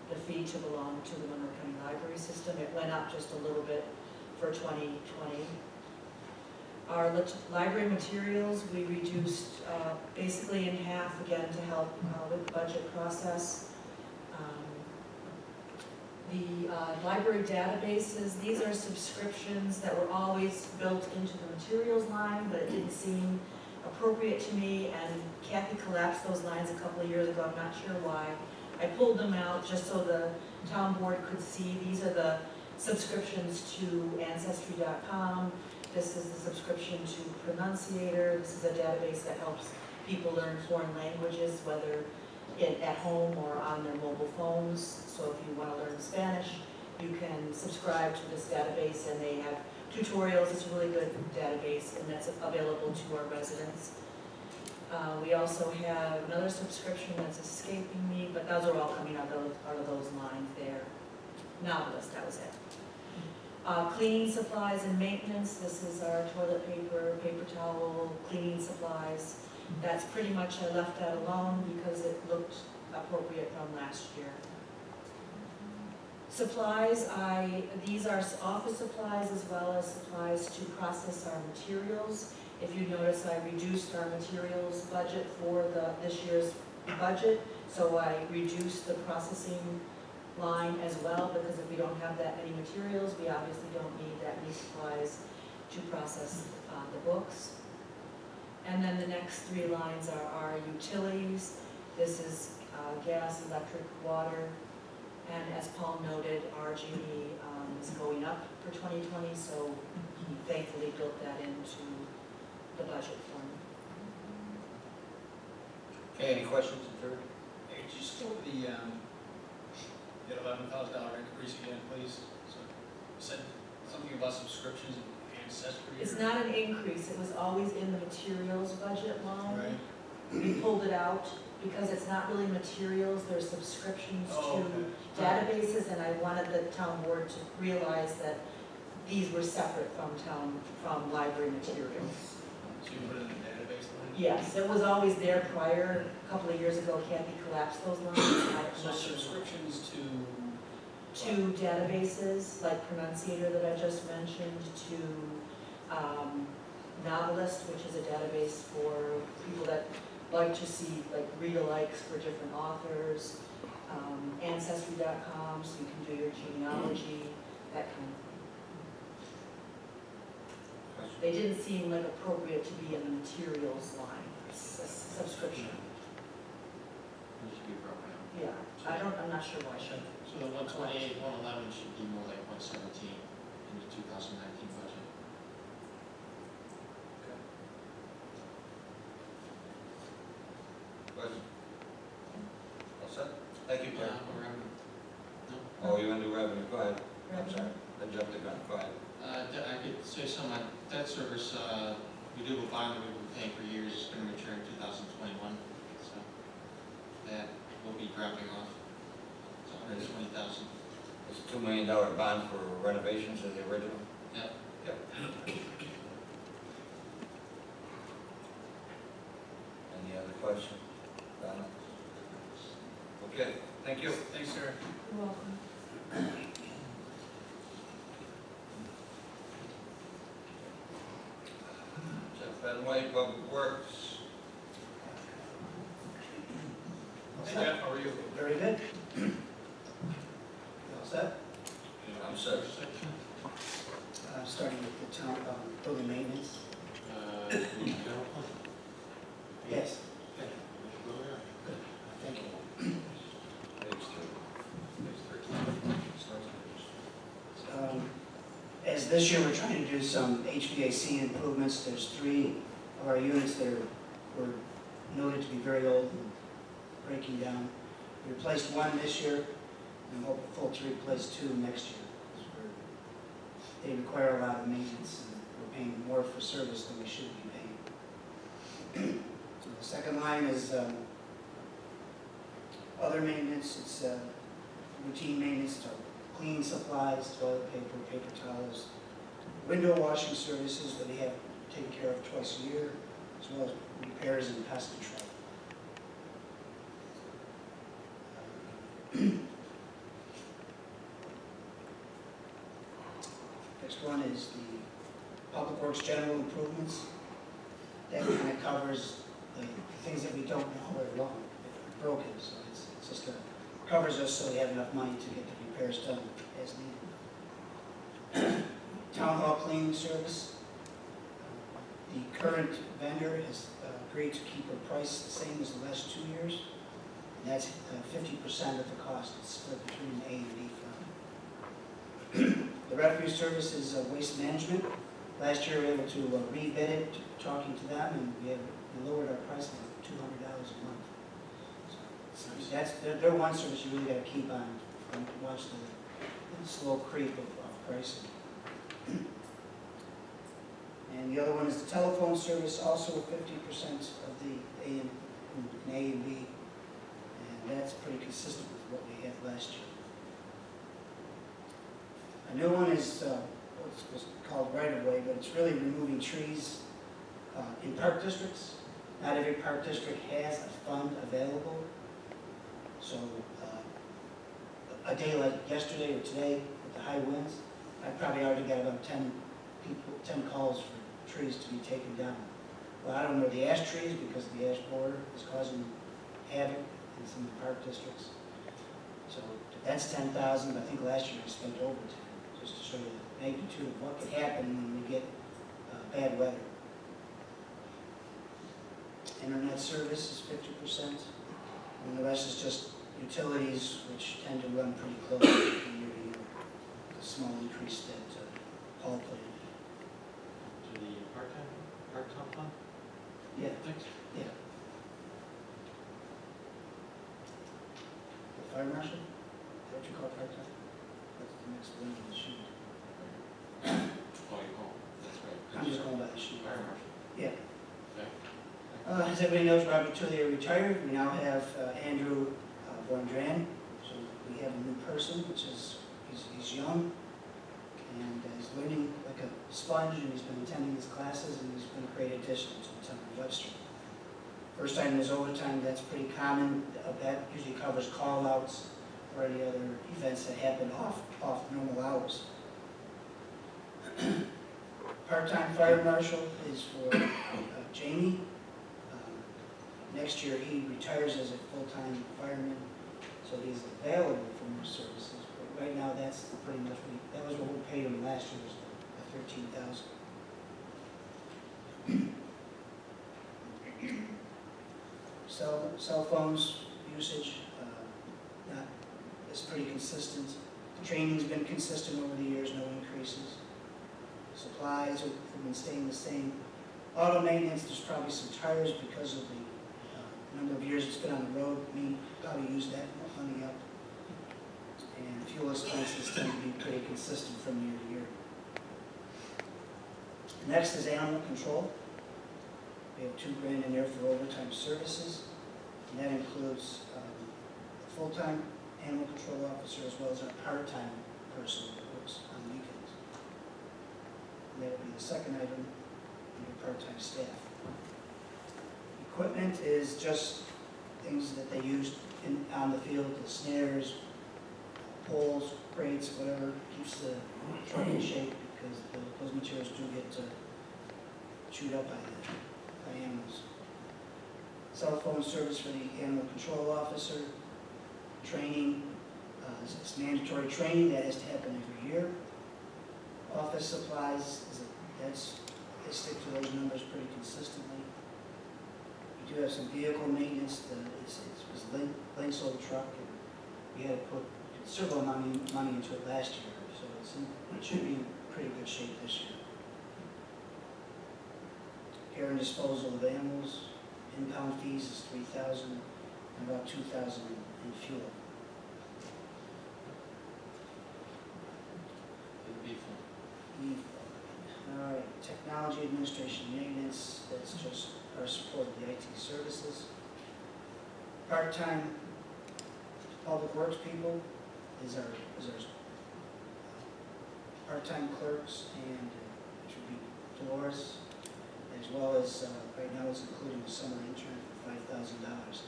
the fee to belong to the Monroe County Library System. It went up just a little bit for 2020. Our library materials, we reduced basically in half, again, to help with the budget process. The library databases, these are subscriptions that were always built into the materials line, but it didn't seem appropriate to me, and Kathy collapsed those lines a couple of years ago. I'm not sure why. I pulled them out just so the town board could see. These are the subscriptions to Ancestry.com. This is the subscription to Pronunciator. This is a database that helps people learn foreign languages, whether at home or on their mobile phones. So if you want to learn Spanish, you can subscribe to this database, and they have tutorials. It's a really good database, and that's available to our residents. We also have another subscription that's escaping me, but those are all coming out of those lines there. Novelist, that was it. Cleaning supplies and maintenance, this is our toilet paper, paper towel, cleaning supplies. That's pretty much, I left that alone because it looked appropriate from last year. Supplies, these are office supplies as well as supplies to process our materials. If you notice, I reduced our materials budget for this year's budget, so I reduced the processing line as well, because if we don't have that many materials, we obviously don't need that many supplies to process the books. And then the next three lines are our utilities. This is gas, electric, water, and as Paul noted, RG is going up for 2020, so he thankfully built that into the budget for me. Okay, any questions, Terry? Hey, could you just go over the $11,000 increase again, please? So you said something about subscriptions and ancestry. It's not an increase, it was always in the materials budget line. Right. We pulled it out because it's not really materials, they're subscriptions Oh, to databases, and I wanted the town board to realize that these were separate from library materials. So you put it in the database line? Yes, it was always there prior, a couple of years ago, Kathy collapsed those lines. So subscriptions to? To databases, like Pronunciator that I just mentioned, to Novelist, which is a database for people that like to see like read-alikes for different authors, Ancestry.com, so you can do your genealogy, that kind of thing. They didn't seem like appropriate to be in the materials line, subscription. It should be broken out. Yeah, I'm not sure why I should. So the 128, 111 should be more like 117 in the 2019 budget. Question? All set? Thank you, Terry. Or revenue. No? Oh, you want to do revenue, go ahead. I'm sorry, I jumped the gun, go ahead. I could say some on debt service, we do a bond that we've been paying for years, it's going to mature in 2021, so that will be dropping off. It's 120,000. It's a $2 million bond for renovations of the original? Yep. Yep. Any other questions? Donna? Okay, thank you. Thanks, sir. You're welcome. Jeff Benway, Public Works. Hey Jeff, how are you? Very good. You all set? I'm set. Starting with the town, building maintenance. Yes, thank you. Page 3. As this year, we're trying to do some HVAC improvements. There's 3 of our units that were noted to be very old and breaking down. We replaced 1 this year, and I'm hopeful to replace 2 next year. They require a lot of maintenance, and we're paying more for service than we should be paying. So the second line is other maintenance. It's routine maintenance, to cleaning supplies, toilet paper, paper towels, window washing services that we have taken care of twice a year, as well as repairs and pest control. Next one is the Public Works General Improvements. That kind of covers the things that we don't know are wrong, that are broken, so it's just covers us so we have enough money to get the repairs done as needed. Town Hall cleaning service. The current vendor has agreed to keep her price the same as the last 2 years. And that's 50% of the cost. It's split between A and B fund. The refuse service is waste management. Last year we were able to rebid it, talking to them, and we lowered our price by $200 a month. So that's their one service you really got to keep on, watch the slow creep of pricing. And the other one is the telephone service, also 50% of the A and B, and that's pretty consistent with what we had last year. A new one is what's called right-of-way, but it's really removing trees in park districts. Not every park district has a fund available. So a day like yesterday or today with the high winds, I probably already got about 10 calls for trees to be taken down. Well, I don't know the ash trees because the ash borer is causing havoc in some of the park districts. So that's 10,000. I think last year we spent over 10, just to show you the magnitude of what could happen when we get bad weather. Internet service is 50%, and the rest is just utilities, which tend to run pretty close from year to year. A small increase that Paul put in. To the part-time fund? Yeah, Thanks. yeah. The fire marshal, is that what you call part-time? That's the next one on the sheet. Oh, you call, that's right. I'm just going by the sheet. Fire marshal. Yeah. Okay. As everybody knows, Robert Tullier retired. We now have Andrew Bondran. So we have a new person, which is, he's young and he's learning like a sponge, and he's been attending his classes, and he's been a great addition to the town of Webster. First time is overtime, that's pretty common. That usually covers call-outs or any other events that happen off normal hours. Part-time fire marshal is for Jamie. Next year, he retires as a full-time fireman, so he's available for more services. But right now, that's pretty much that was what we paid him last year, was the $13,000. Cell phones usage, is pretty consistent. The training's been consistent over the years, no increases. Supplies have been staying the same. Auto maintenance, there's probably some tires because of the number of years it's been on the road. We probably use that money up. And fuel expenses tend to be pretty consistent from year to year. Next is animal control. We have $2,000 in there for overtime services, and that includes a full-time animal control officer as well as a part-time person that works on weekends. And that would be the second item under part-time staff. Equipment is just things that they use on the field, the snares, poles, crates, whatever, keeps the truck in shape, because those materials do get chewed up by animals. Cell phone service for the animal control officer. Training, it's mandatory training that has to happen every year. Office supplies, they stick to those numbers pretty consistently. We do have some vehicle maintenance. It was Link's old truck, and we had to put considerable money into it last year, so it should be in pretty good shape this year. Care and disposal of animals, impound fees is $3,000, and about $2,000 in fuel. All right, technology administration maintenance, that's just our support of the IT services. Part-time public works people is our part-time clerks, and which would be Dolores, as well as right now it's including a summer intern for $5,000.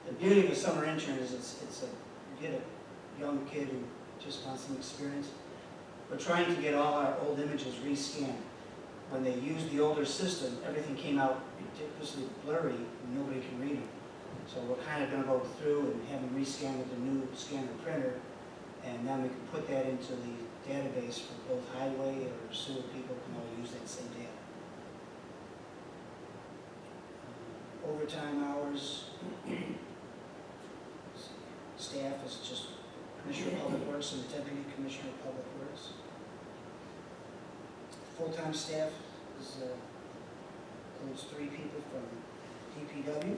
The beauty of a summer intern is you get a young kid who just wants some experience. We're trying to get all our old images rescanned. When they used the older system, everything came out ridiculously blurry and nobody can read them. So we're kind of going to go through and have them rescan with the new scanner printer, and then we can put that into the database for both highway or sewer people can all use that same data. Overtime hours. Staff is just Commissioner of Public Works and the Deputy Commissioner of Public Works. Full-time staff includes 3 people from DPW.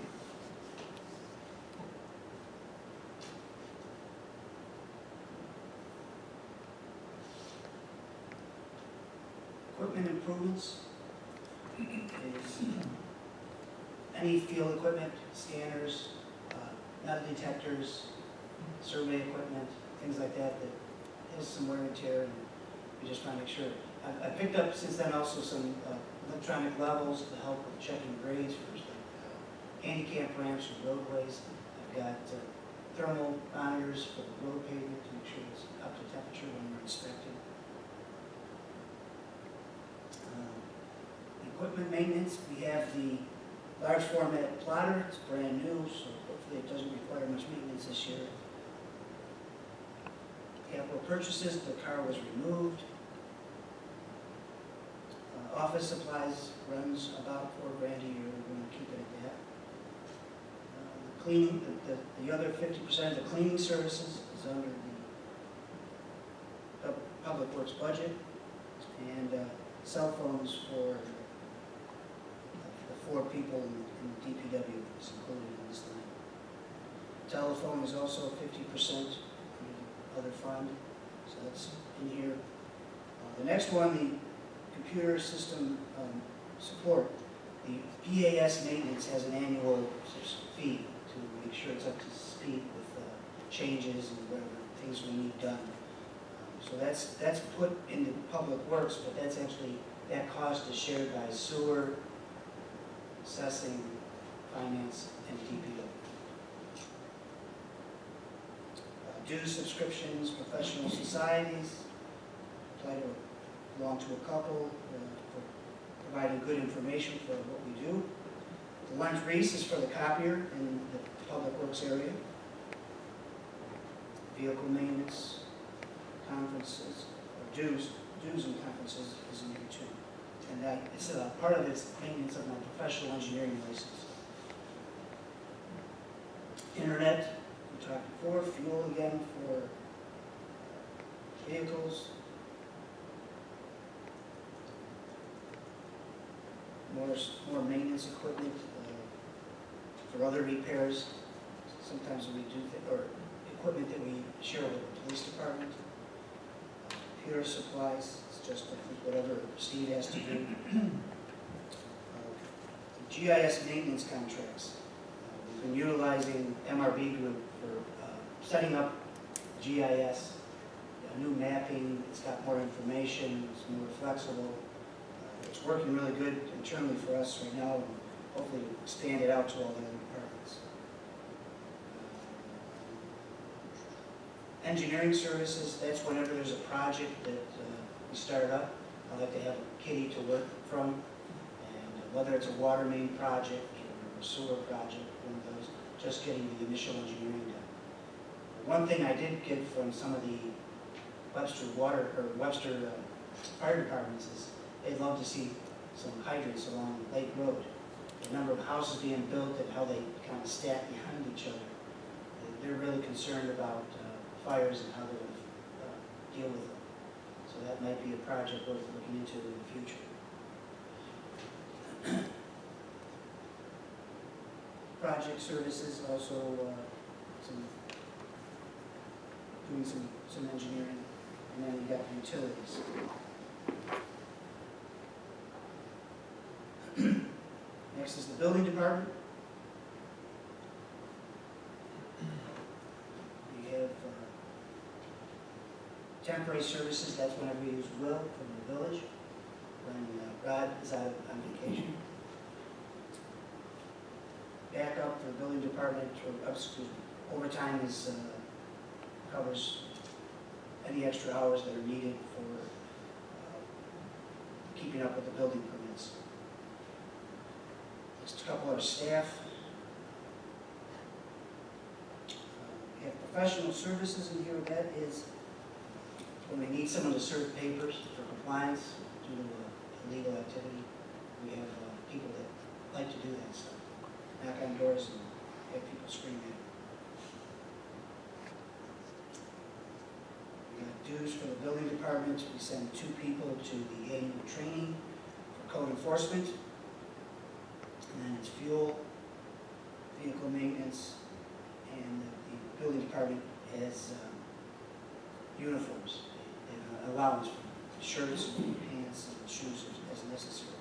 Equipment improvements is any field equipment, scanners, metal detectors, survey equipment, things like that has some wear and tear, and we just want to make sure. I picked up since then also some electronic levels to help with checking grades for handicap ramps or roadways. I've got thermal monitors for the road pavement to make sure it's up to temperature when we're inspecting. Equipment maintenance, we have the large format plotter. It's brand new, so hopefully it doesn't require much maintenance this year. Capital purchases, the car was removed. Office supplies runs about $4,000 a year. We're going to keep it at that. Cleaning, the other 50% of the cleaning services is under the Public Works budget, and cell phones for the 4 people in DPW is included in this line. Telephone is also 50% in the other fund, so that's in here. The next one, the computer system support. The PAS maintenance has an annual fee to make sure it's up to speed with changes and whatever things we need done. So that's put into public works, but that's actually, that cost is shared by sewer, assessing, finance, and DPW. Dues subscriptions, professional societies, apply to, belong to a couple for providing good information for what we do. The lunch grease is for the copier in the public works area. Vehicle maintenance, conferences, or dues and conferences is in here too. And that, it's part of its maintenance of my professional engineering license. Internet, we talked before, fuel again for vehicles. More maintenance equipment for other repairs. Sometimes we do, or equipment that we share with the police department. Computer supplies, it's just I think whatever Steve has to do. GIS maintenance contracts. We've been utilizing MRB Group for setting up GIS, new mapping. It's got more information, it's more flexible. It's working really good internally for us right now, and hopefully expand it out to all the other departments. Engineering services, that's whenever there's a project that we start up, I like to have a kitty to work from, and whether it's a water main project or a sewer project, one of those, just getting the initial engineering done. One thing I did get from some of the Webster fire departments is they'd love to see some hydrants along Lake Road. The number of houses being built and how they kind of stack behind each other. They're really concerned about fires and how they're going to deal with them. So that might be a project worth looking into in the future. Project services, also doing some engineering, and then we got utilities. Next is the building department. We have temporary services, that's whenever we use Will from the village, when Rod is out on vacation. Backup for the building department, or overtime is, covers any extra hours that are needed for keeping up with the building permits. Just a couple of staff. We have professional services in here. That is when we need someone to serve papers for compliance due to illegal activity. We have people that like to do that stuff. Knock on doors and have people scream at them. We got dues for the building department. We send 2 people to the annual training for code enforcement. And then it's fuel, vehicle maintenance, and the building department has uniforms. They have allowance for shirts and pants and shoes as necessary.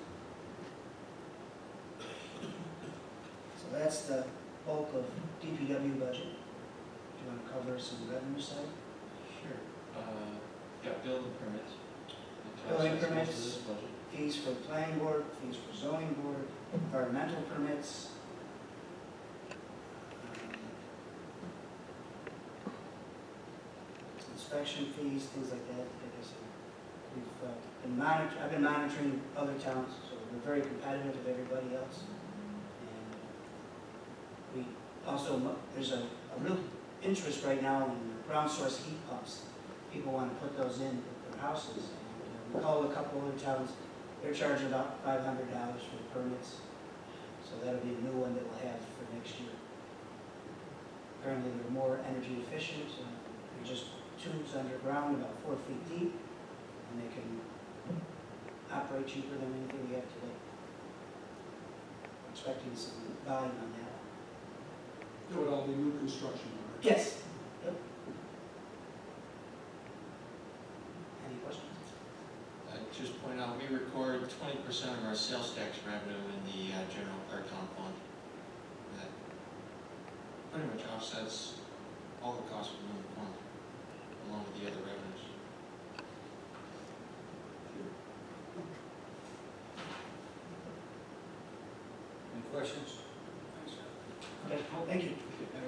So that's the bulk of DPW budget. Do you want to cover some revenue side? Sure. Yeah, building permits. Building permits, fees for planning board, fees for zoning board, environmental permits. Inspection fees, things like that. Like I said, I've been monitoring other towns, so we're very competitive with everybody else. And we also, there's a real interest right now in ground source heat pumps. People want to put those in their houses. And we called a couple other towns. They're charging about $500 for the permits. So that'll be a new one that we'll have for next year. Apparently they're more energy efficient. They're just tubes underground, about 4 feet deep, and they can operate cheaper than anything we have today. I'm expecting some volume on that. That would all be new construction, right? Yes. Yep. Any questions? Just point out, we record over 20% of our sales tax revenue in the general part-time fund. That pretty much offsets all the costs within the fund, along with the other revenues. Any questions? Okay, well, thank you.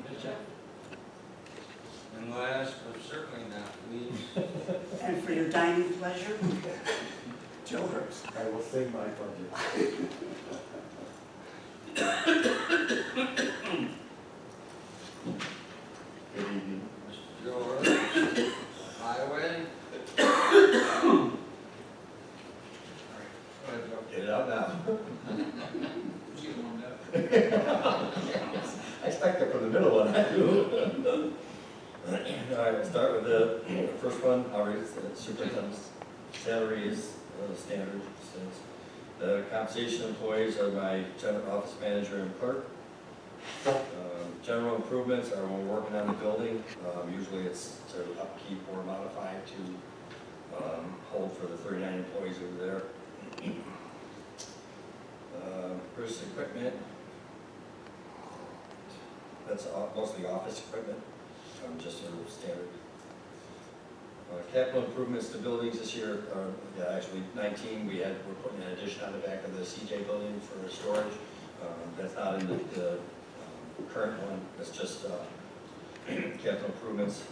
Good job. And last, but certainly not least, And for your dining pleasure, Joe Hurst. I will sing my budget. Good evening. Mr. George, highway. Go ahead, Joe. Get it out now. You warmed up. I expect it from the middle one, I do. All right, we'll start with the first one, our superintendent's salary is standard. Since the compensation employees are my general office manager and clerk. General improvements are when we're working on the building. Usually it's to upkeep or modify to hold for the 39 employees over there. Purchase equipment, that's mostly office equipment, just sort of standard. Capital improvements to buildings this year, actually 19, we're putting an addition on the back of the CJ building for storage. That's not in the current one, that's just capital improvements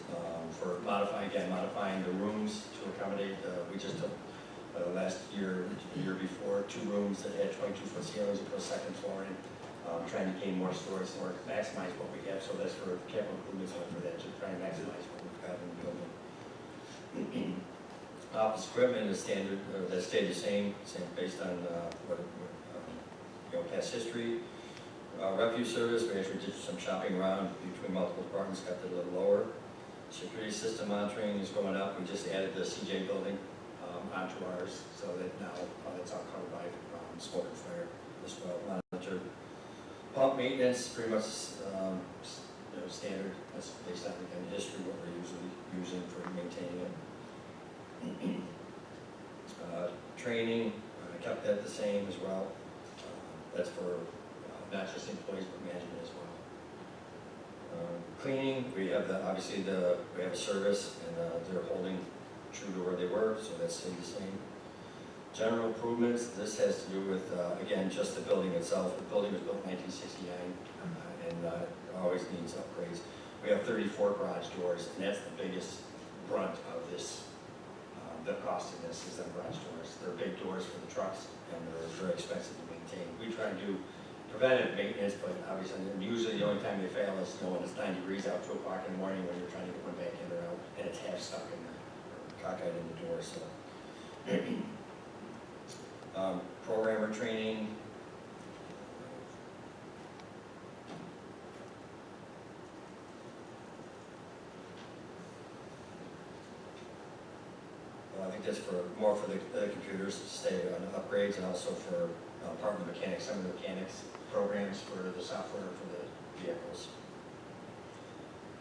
for modifying the rooms to accommodate, we just took last year, the year before, 2 rooms that had 22-foot ceilings and put a second floor in, trying to gain more storage or maximize what we have, so that's for capital improvements for that, to try and maximize what we've got in the building. Office equipment is standard, that stayed the same based on past history. Refuse service, we actually did some shopping around between multiple departments, got that a little lower. Security system monitoring is going up. We just added the CJ building onto ours, so that now it's all covered by smoke and fire as well. Monitor pump maintenance, pretty much standard. That's based on again history, what we're usually using for maintaining it. Training, I kept that the same as well. That's for not just employees, but management as well. Cleaning, we have we have a service, and they're holding true to where they were, so that's stayed the same. General improvements, this has to do with, again, just the building itself. The building was built in 1969, and always needs upgrades. We have 34 garage doors, and that's the biggest brunt of this, the cost of this is the garage doors. They're big doors for the trucks, and they're very expensive to maintain. We try and do preventive maintenance, but obviously, usually the only time they fail is when it's 9 degrees out, 2 o'clock in the morning, when you're trying to get one back in or out, and it's half stuck in there, or cockeyed in the door, so. Programmer training. I think that's more for the computers to stay on upgrades, and also for part of the mechanics, some of the mechanics programs for the software for the vehicles.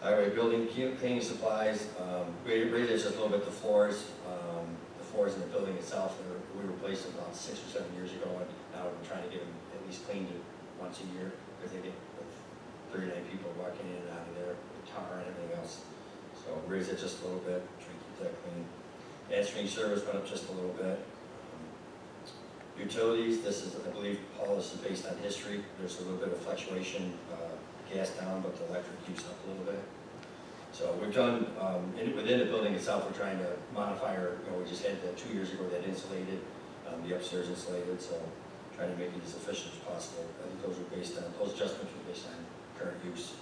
Highway building cleaning supplies. We raised just a little bit the floors. The floors in the building itself, we replaced them about 6 or 7 years ago, and now we're trying to get them at least cleaned once a year, because they get with 39 people walking in and out of there, with tar and everything else. So raise it just a little bit, try to keep that clean. Answering service went up just a little bit. Utilities, this is, I believe, Paul, this is based on history. There's a little bit of fluctuation, gas down, but the electric use up a little bit. So we've done, within the building itself, we're trying to modify we just had 2 years ago that insulated, the upstairs insulated, so trying to make it as efficient as possible. I think those adjustments were based on current use.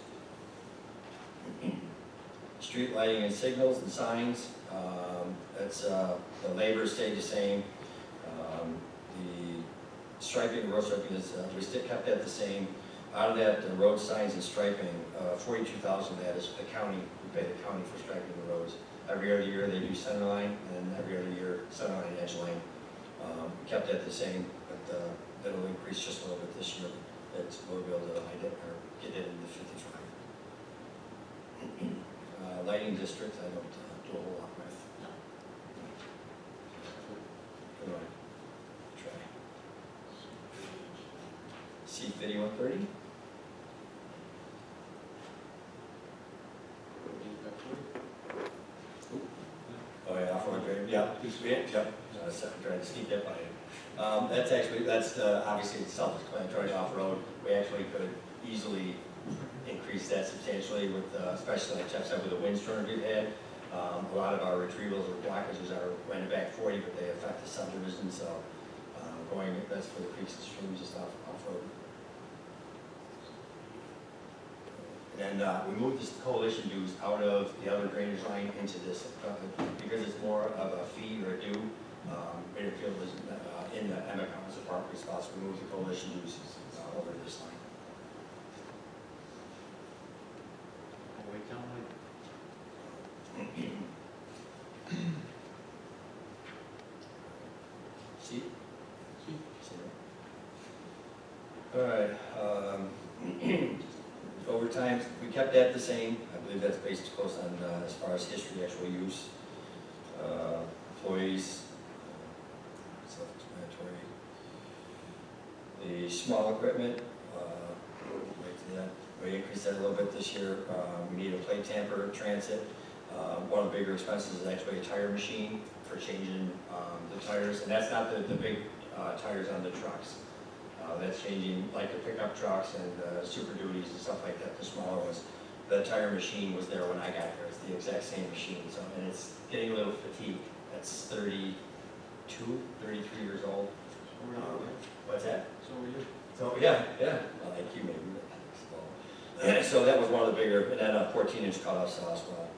Street lighting and signals and signs, the labor stayed the same. The striping, road striping is, we still kept that the same. Out of that, the road signs and striping, 42,000 of that is the county. We pay the county for striping the roads. Every other year they do center line, and every other year center line and edge line. We kept that the same, but that'll increase just a little bit this year. We'll be able to hide it or get it into 55. Lighting district, I don't do a whole lot with. Trash. see 5130. Oh, yeah, off-road grade, yeah, yep, trying to sneak that by you. That's obviously it's self-explanatory off-road. We actually could easily increase that substantially with, especially like Jeff said, with the windstorm we've had. A lot of our retrievals or blockages are running back 40, but they affect the subdivision, so that's for the creeks and streams, just off-road. And we moved this coalition dues out of the other drainage line into this, because it's more of a fee or a due. Maynardfield was in the M account as a property spot, so we moved the coalition dues over to this line. Wait down like. See? All right, overtime, we kept that the same. I believe that's based close on, as far as history, actual use. Employees, self-explanatory. The small equipment, we increased that a little bit this year. We need a plate tamper transit. One of the bigger expenses is actually a tire machine for changing the tires, and that's not the big tires on the trucks. That's changing like the pickup trucks and Super Duties and stuff like that, the smaller ones. The tire machine was there when I got there. It's the exact same machine, so, and it's getting a little fatigued. That's 32, 33 years old. What's that? So are you? So, yeah, well, like you maybe. So that was one of the bigger, and then a 14-inch cutoff saw as well.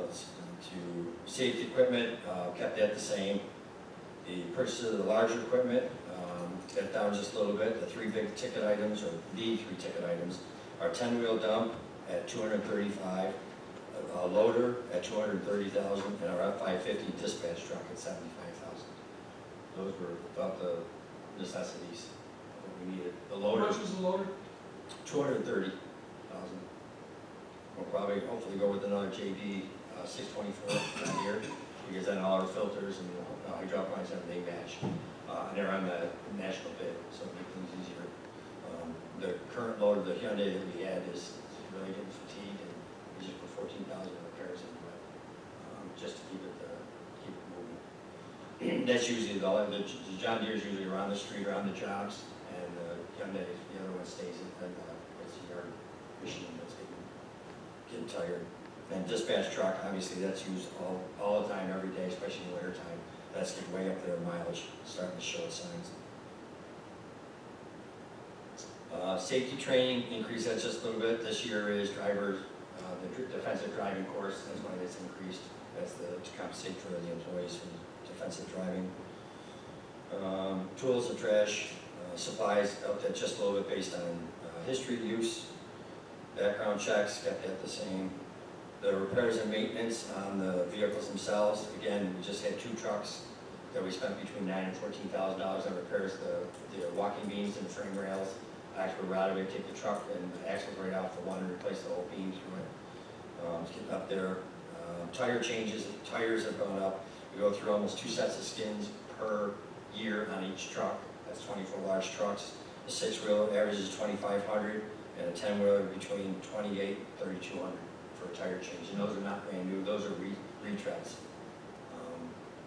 Let's go to safety equipment, kept that the same. The purchase of the larger equipment, got down just a little bit. The three big ticket items, or the three ticket items, are 10-wheel dump at $235,000, a loader at $230,000, and our F-550 dispatch truck at $75,000. Those were about the necessities of what we needed. The loader. How much was the loader? $230,000. We'll probably, hopefully go with another JD 624 down here, because then all our filters and hydraulic lines, everything match. And they're on the national bid, so it makes things easier. The current loader, the Hyundai that we had, is really getting fatigued, and we just put 14,000 repairs into it, just to keep it moving. That's usually the John Deere's usually around the street, around the jobs, and the Hyundai, the other one stays in it's a yard machine that's getting tired. And dispatch truck, obviously, that's used all the time, every day, especially in the winter time. That's getting way up there in mileage, starting to show its signs. Safety training, increased that just a little bit. This year is drivers, the defensive driving course, that's why that's increased. That's to compensate for the employees for defensive driving. Tools and trash, supplies up that just a little bit based on history of use. Background checks, kept that the same. The repairs and maintenance on the vehicles themselves, again, we just had 2 trucks that we spent between $9,000 and $14,000 on repairs, the walking beams and frame rails. Actually, rather we take the truck and the axles right off the one and replace the whole beam through it. It's getting up there. Tire changes, tires have gone up. We go through almost 2 sets of skins per year on each truck. That's 24 large trucks. The 6-wheeler averages 2,500, and a 10-wheeler between 28 and 3,200 for a tire change. And those are not brand new, those are retreads.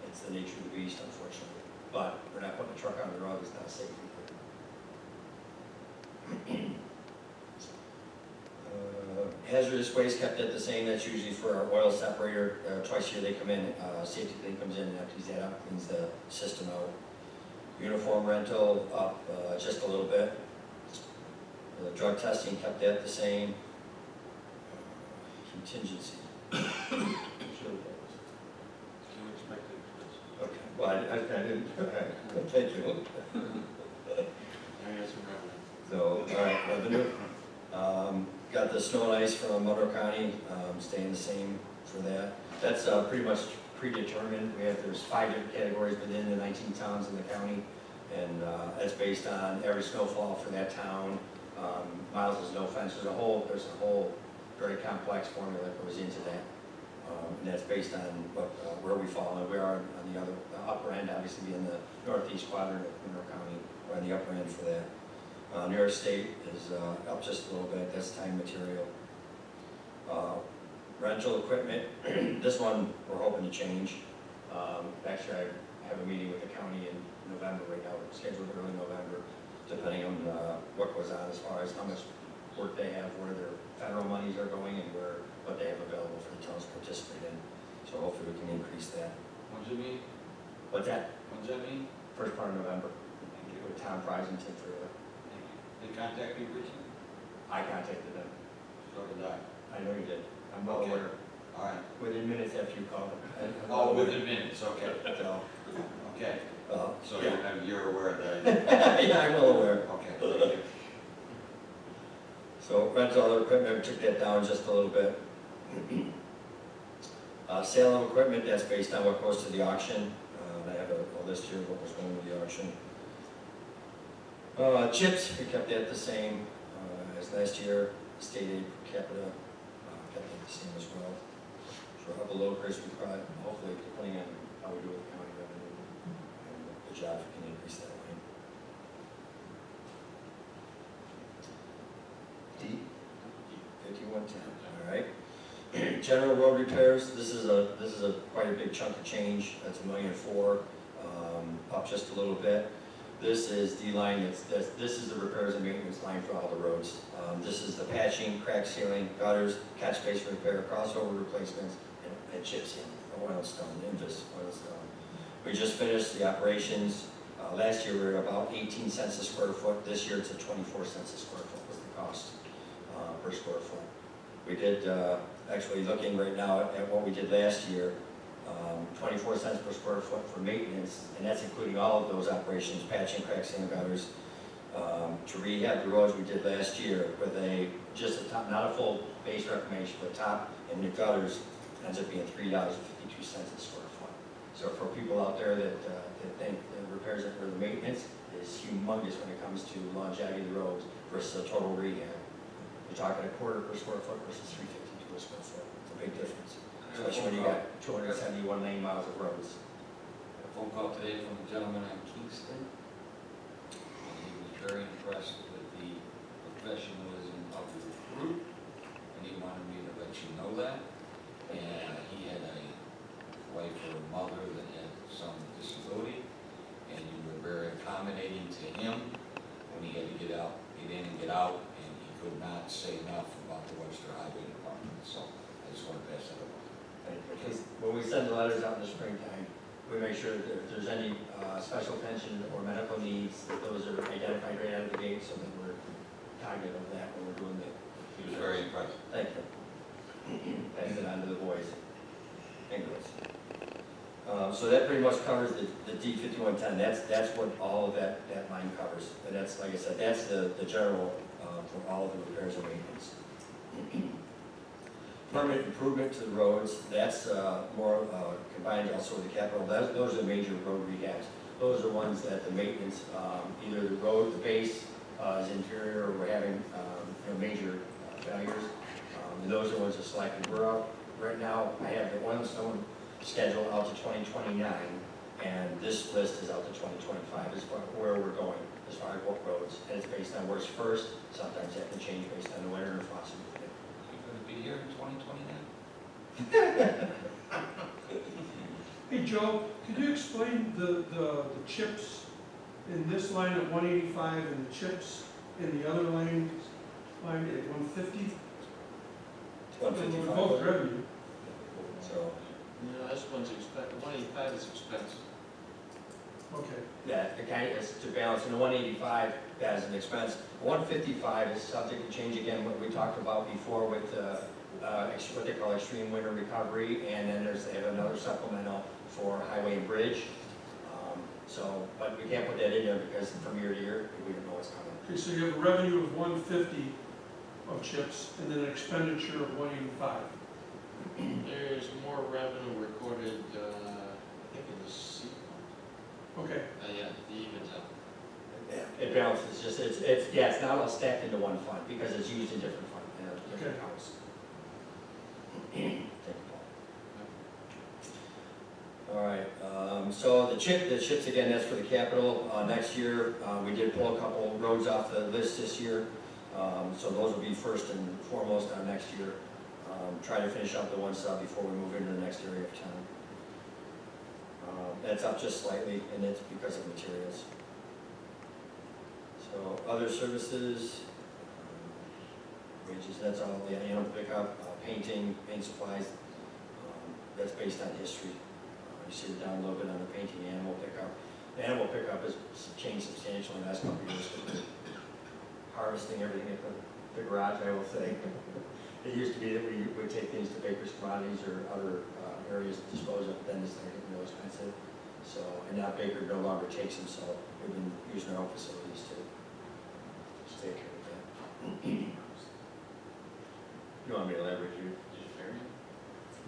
It's the nature of the beast, unfortunately. But we're not putting a truck on the road, it's not safe. Hazardous waste kept at the same. That's usually for our oil separator. Twice a year they come in, safety clean comes in and empties that out, cleans the system out. Uniform rental up just a little bit. The drug testing kept that the same. Contingency. Okay, well, I didn't, thank you. So, all right, revenue. Got the snow and ice from Monroe County, staying the same for that. That's pretty much predetermined. There's 5 different categories within the 19 towns in the county, and that's based on every snowfall for that town, miles of snow fence. There's a whole very complex formula that goes into that. And that's based on what, where we fall, and we are on the upper end, obviously in the northeast quadrant of Monroe County, we're on the upper end for that. New York State is up just a little bit, that's time material. Rental equipment, this one we're hoping to change. Actually, I have a meeting with the county in November right now, we're scheduled early November, depending on what goes on as far as how much work they have, where their federal monies are going, and what they have available for the towns to participate in. So hopefully we can increase that. When's it mean? What's that? When's that mean? First part of November, Thank you. with Tom Price and Tim Freeland. Thank you. They contact me recently? I contacted them. So did I. I know you did. I'm well Okay. aware. All right. Within minutes after you called them. I'm Oh, well within minutes, okay. aware. Okay. So, So yeah. you're aware that Yeah, I'm well aware. Okay, thank you. So rental equipment, we took that down just a little bit. Sale of equipment, that's based on what goes to the auction. I have a list here of what was going to the auction. Chips, we kept that the same as last year. State aid per capita, kept that the same as well. So we'll have a low increase, we probably, hopefully, depending on how we do with county revenue and the jobs, we can increase that line. D, 5110, all right. General road repairs, this is a quite a big chunk of change, that's $1.4 million, up just a little bit. This is the line this is the repairs and maintenance line for all the roads. This is the patching, crack sealing, gutters, catch basin repair, crossover replacements, and chip sealing, oil stone, Invis oil stone. We just finished the operations. Last year we were about 18 cents a square foot. This year it's at 24 cents a square foot was the cost per square foot. We did, actually looking right now at what we did last year, 24 cents per square foot for maintenance, and that's including all of those operations, patching, crack sealing, gutters. To rehab the roads we did last year with just a top, not a full base reclamation, but top and the gutters ends up being $3.52 a square foot. So for people out there that think the repairs or the maintenance is humongous when it comes to longevity of the roads versus a total rehab. You're talking a quarter per square foot versus $3.52 a square foot. It's a big difference, especially when you got 271 lane miles of roads. A phone call today from a gentleman in Kingston. And he was very impressed with the professionalism of the group, and he wanted me to let you know that. And he had a wife or a mother that had some disability, and you were very accommodating to him when he had to get in and get out, and he could not say enough about the Webster Highway Department. So I just want to pass that along. Because when we send the letters out in the springtime, we make sure that if there's any special pension or medical needs, that those are identified right out of the gate so that we're cognizant of that when we're doing the. He was very impressed. Thank you. Pass it on to the boys and girls. So that pretty much covers the D5110. That's what all of that line covers. And that's, like I said, that's the general for all of the repairs and maintenance. Permanent improvement to the roads, that's more combined also with the capital. Those are major road rehabs. Those are ones that the maintenance, either the road, the base is inferior, or we're having major failures. And those are ones that selected. We're out right now. I have the oil stone schedule out to 2029, and this list is out to 2025 as far as where we're going, as far as what roads. And it's based on where's first. Sometimes that can change based on the winter and frost. You're going to be here in 2029? Hey, Joe, could you explain the chips in this line at 185 and the chips in the other line at 150? 155. They're both revenue. So, No, this one's expensive, 185 is expensive. Okay. yeah, it kind of is to balance, and the 185 as an expense. 155 is subject to change again, what we talked about before with what they call extreme winter recovery, and then they have another supplemental for highway and bridge. But we can't put that in there because from year to year, we don't know what's coming. Okay, so you have a revenue of 150 of chips and then an expenditure of 185. There's more revenue recorded, I think in the C. Okay. Yeah, the evens up. Yeah, it balances, it's not all stacked into one fund because it's used in different funds, different accounts. Thank you, Paul. So the chips again, that's for the capital. Next year, we did pull a couple roads off the list this year. So those will be first and foremost on next year. Try to finish up the one sub before we move into the next area of town. That's up just slightly, and it's because of materials. So other services, wages, that's all the animal pickup, painting, paint supplies. That's based on history. You see it down a little bit on the painting animal pickup. The animal pickup has changed substantially in the last couple of years. Harvesting everything at the garage, I will say. It used to be that we would take things to Baker's Commodities or other areas to dispose of, but then they started getting real expensive. So, and now Baker no longer takes them, so we've been using our own facilities to take care of that. You want me to elaborate here?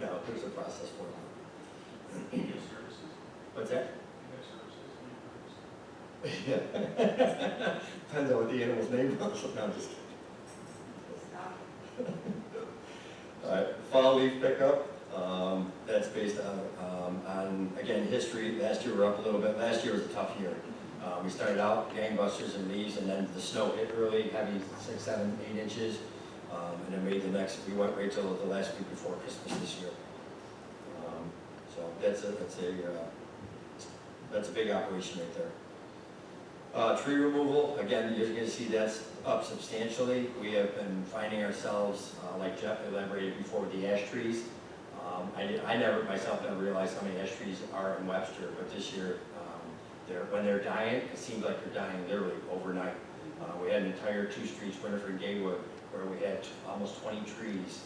No, there's a process for it. What's that? Yeah. Depends on what the animal's name was. No, I'm just kidding. All right, fall leaf pickup. That's based on again, history. Last year we were up a little bit. Last year was a tough year. We started out gangbusters and leaves, and then the snow hit early, heavy 6, 7, 8 inches. And then made the next, we went right till the last week before Christmas this year. So that's a big operation right there. Tree removal, again, you're gonna see that's up substantially. We have been finding ourselves, like Jeff elaborated before, with the ash trees. I never realized how many ash trees are in Webster, but this year, when they're dying, it seems like they're dying literally overnight. We had an entire 2 streets, Winifred and Gaywood, where we had almost 20 trees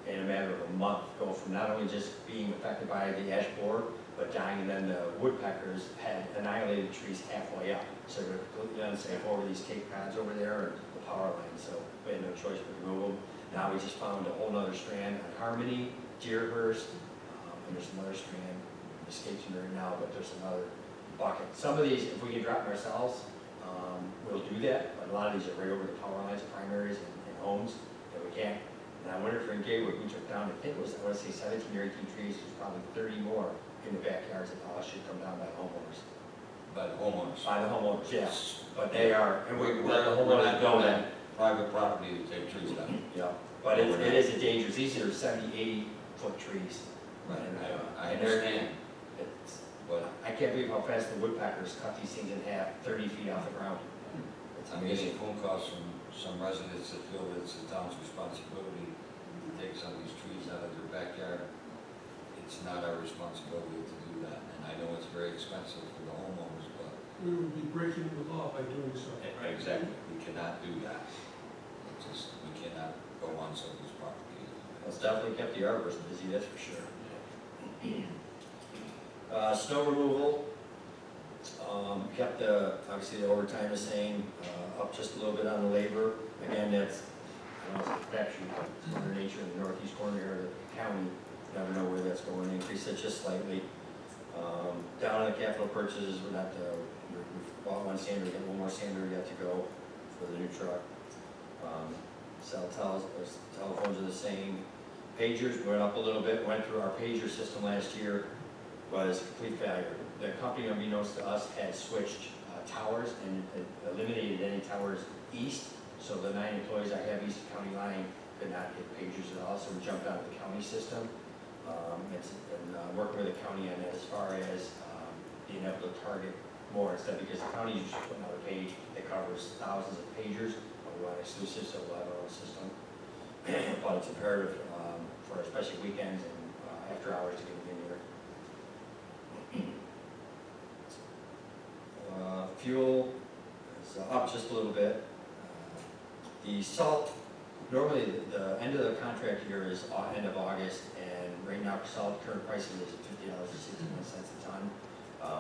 in a matter of a month go from not only just being affected by the ash borer, but dying, and then the woodpeckers had annihilated trees halfway up. So they're completely unsafe over these Cape Cods over there and the power lines, so we had no choice but to remove them. Now we just found a whole other strand on Harmony, Deerhurst, and there's another strand, escapes me right now, but there's another bucket. Some of these, if we can drop them ourselves, we'll do that, but a lot of these are right over the power lines, primaries, and homes, that we can't. And I wonder if in Gaywood, we took down, I think it was, I want to say 17 or 18 trees, there's probably 30 more in the backyards that all should come down by homeowners. By the homeowners. By the homeowners, yes, but they are, and we let the We're homeowners not know doing that. private property to take trees down. Yeah, but it is a dangerous, these are 70, 80-foot trees. Right, And, I and they're- understand, it's- but I can't believe how fast the woodpeckers cut these things in half, 30 feet off the ground. It's I'm amazing. getting phone calls from some residents that feel that it's the town's responsibility to take some of these trees out of their backyard. It's not our responsibility to do that, and I know it's very expensive for the homeowners, but. We would be breaking the law by doing so. Exactly, we cannot do that. It's just, we cannot go on somebody's property. It's definitely kept the arborists busy, that's for sure. Snow removal, kept obviously the overtime the same, up just a little bit on the labor. Again, that's, I don't know if it's factual, but it's Mother Nature in the northeast corner here of the county. Never know where that's going, increase it just slightly. Down on the capital purchases, we've bought one sander, we got one more sander yet to go for the new truck. Telephones are the same. Pagers went up a little bit, went through our pager system last year, was complete failure. The company, unbeknownst to us, had switched towers and eliminated any towers east, so the 9 employees I have east of county line could not get pagers at all, so we jumped out of the county system. Working with the county on that as far as being able to target more instead, because the county usually put another page that covers thousands of pagers, but we want exclusive, so we'll have our own system. But it's imperative for especially weekends and after hours to get them in here. Fuel is up just a little bit. The salt, normally the end of the contract year is end of August, and right now salt current pricing is $50.61 a ton.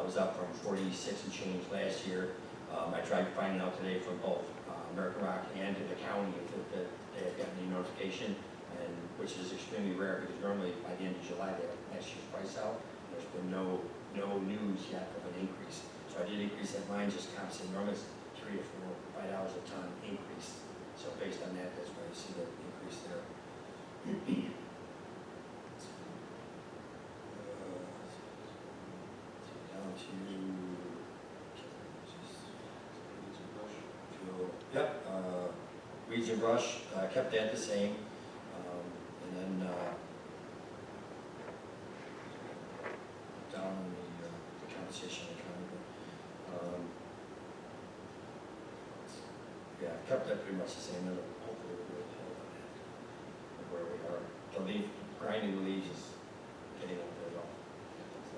It was up from 46 and change last year. I tried finding out today from both American Rock and the county if they have gotten any notification, and which is extremely rare because normally by the end of July they have next year's price out. There's been no news yet of an increase. So I did increase that line just constant. Normally it's $3 or $4, $5 a ton increase. So based on that, that's why you see the increase there. Yep, weeds and brush, kept that the same. And then, down in the compensation account. Yeah, kept that pretty much the same, and hopefully we'll hold on that, where we are. The leaf, grinding the leaves is getting up there though.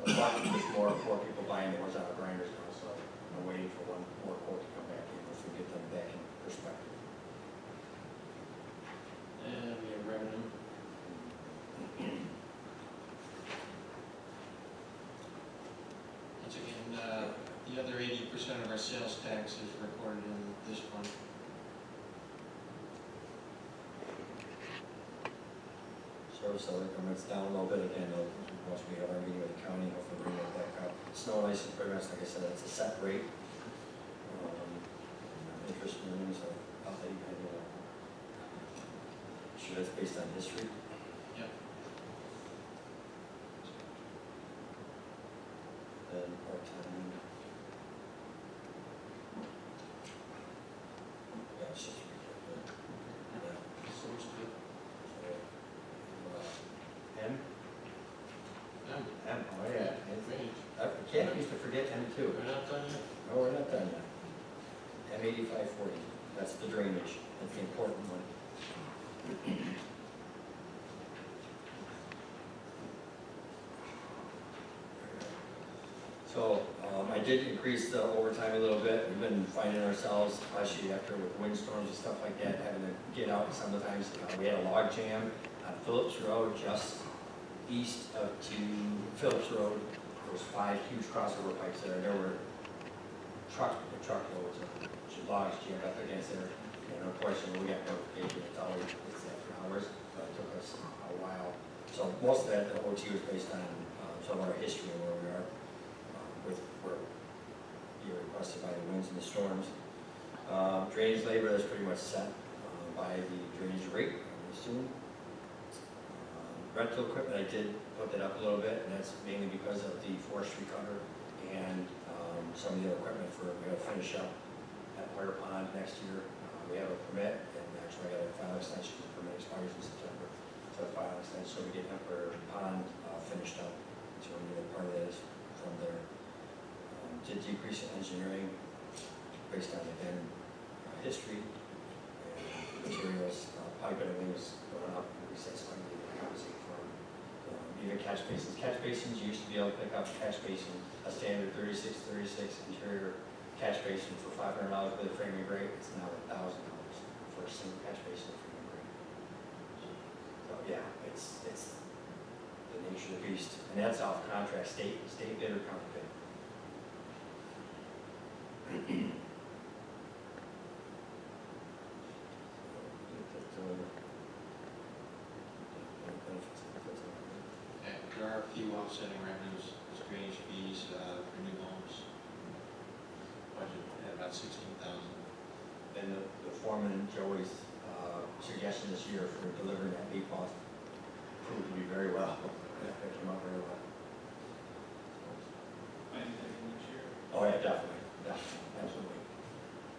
So, there's more people buying horizontal grinders now, so I'm waiting for one more quote to come back in, if we get them back in perspective. And we have revenue. Once again, the other 80% of our sales tax is recorded in this fund. Service other increments down a little bit again, once we have our meeting with the county, hopefully bring that back up. Snow and ice and pretty much, like I said, it's a set rate. Interest earnings are up 8, sure that's based on history. Yep. Then part-time. Yeah, it's just. Yeah. Source good. M? M. M, oh yeah. Great. I can't used to forget M too. We're not done yet. No, we're not done yet. M8540, that's the drainage, that's the important one. So, I did increase the overtime a little bit. We've been finding ourselves, especially after with windstorms and stuff like that, having to get out sometimes. We had a log jam on Phillips Road, just east of Phillips Road. There was 5 huge crossover pipes there. There were truckloads of logs jammed up against there. And unfortunately, we got notification, it's after hours, but it took us a while. So most of that, the OT was based on some of our history and where we are with where you were requested by the winds and the storms. Drainage labor is pretty much set by the drainage rate, I assume. Rental equipment, I did put that up a little bit, and that's mainly because of the forestry cover and some of the other equipment we gotta finish up at Fire Pond next year. We have a permit, and actually I got a file extension, the permit expires in September. So a file extension, so we get Emperor Pond finished up. So we need a part of that is from there. Did decrease in engineering based on, again, history and materials. Pipe and everything was going up, maybe 600, obviously from even catch basins. Catch basins, you used to be able to pick up a catch basin, a standard 36 interior catch basin for $500 with a framing grate. It's now $1,000 for a single catch basin framing grate. So yeah, it's the nature of the beast, and that's off contract, state bid or county bid. There are a few offsetting revenues, there's drainage fees for new homes. Budget at about 16,000. And the foreman, Joey's suggestion this year for delivering that meatball proved to be very well. That came out very well. Anything this year? Oh yeah, definitely, absolutely.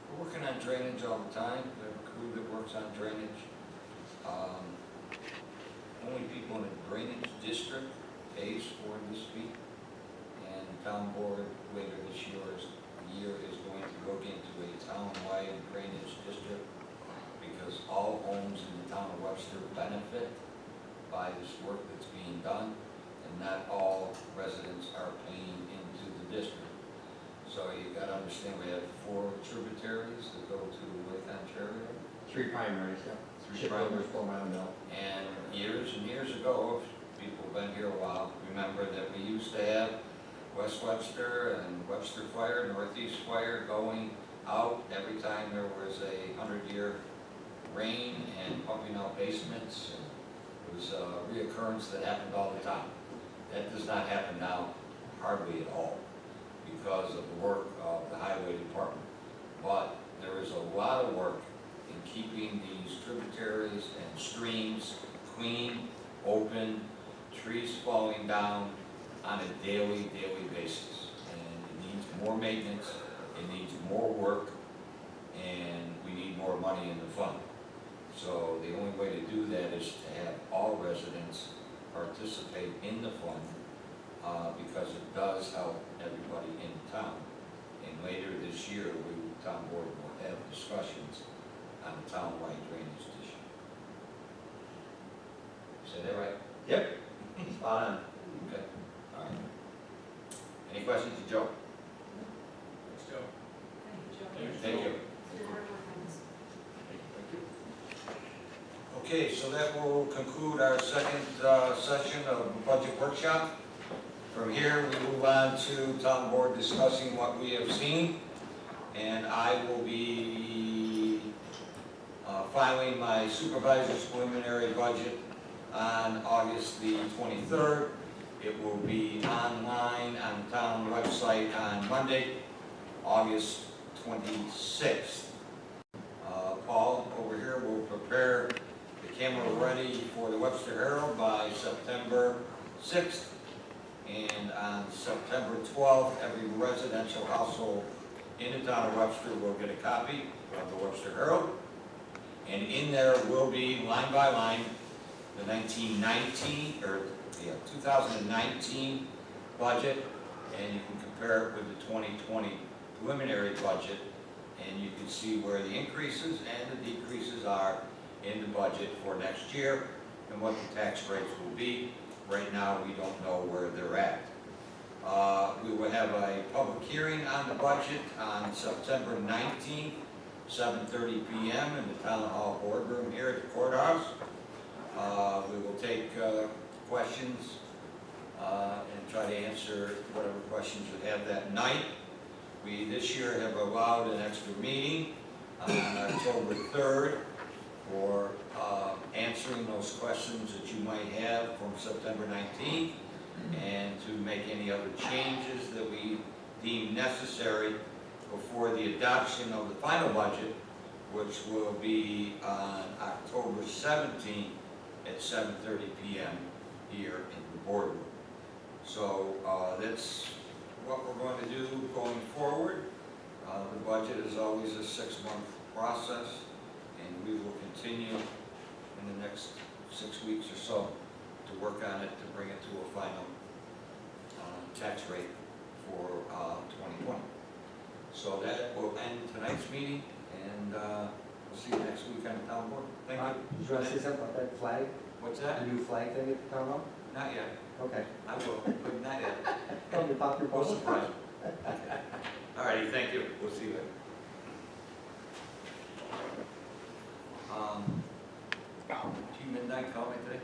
We're working on drainage all the time. We have a crew that works on drainage. Only people in the drainage district pays for this fee. And the town board later this year is going to look into a town-wide drainage district because all homes in the town of Webster benefit by this work that's being done, and not all residents are paying into the district. So you gotta understand, we have 4 tributaries that go to Lake Ontario. 3 primaries, yeah. 3 primaries. 4 Mile Mill. And years ago, if people have been here a while, remember that we used to have West Webster and Webster Fire, Northeast Fire going out every time there was a 100-year rain and pumping out basements. It was a reoccurrence that happened all the time. That does not happen now hardly at all because of the work of the highway department. But there is a lot of work in keeping these tributaries and streams clean, open, trees falling down on a daily basis. And more maintenance, it needs more work, and we need more money in the fund. So the only way to do that is to have all residents participate in the fund, because it does help everybody in town. And later this year, town board will have discussions on the townwide drainage issue. Say that right? Yep, spot on. Okay, all right. Any questions to Joe? Thanks, Joe. Thank you, Joe. Thank you. Good work on this. Okay, so that will conclude our second session of the budget workshop. From here, we move on to town board discussing what we have seen. And I will be filing my supervisor's preliminary budget on August the 23rd. It will be online on the town website on Monday, August 26th. Paul over here will prepare the camera ready for the Webster Herald by September 6th. And on September 12th, every residential household in the town of Webster will get a copy of the Webster Herald. And in there will be, line by line, the 2019 budget, and you can compare it with the 2020 preliminary budget, and you can see where the increases and the decreases are in the budget for next year, and what the tax rates will be. Right now, we don't know where they're at. We will have a public hearing on the budget on September 19th, 7:30 p.m. in the Town Hall boardroom here at the courthouse. We will take questions and try to answer whatever questions you have that night. We this year have allowed an extra meeting on October 3rd for answering those questions that you might have from September 19th, and to make any other changes that we deem necessary before the adoption of the final budget, which will be on October 17th at 7:30 p.m. here in the boardroom. So that's what we're going to do going forward. The budget is always a 6-month process, and we will continue in the next 6 weeks or so to work on it to bring it to a final tax rate for 2020. So that will end tonight's meeting, and we'll see you next week on the town board. Thank you. Did you want to say something about that flag, What's that? the new flag thing at the town hall? Not yet. Okay. I will, but not yet. Tell me to pop your We'll bubble. surprise you. All righty, thank you. We'll see you later. Team Midnight called me today.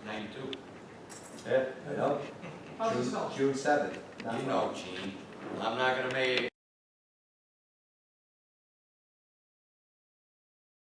92. Yeah, I know. How's it spelled? June 7th. You know, Gene. I'm not gonna make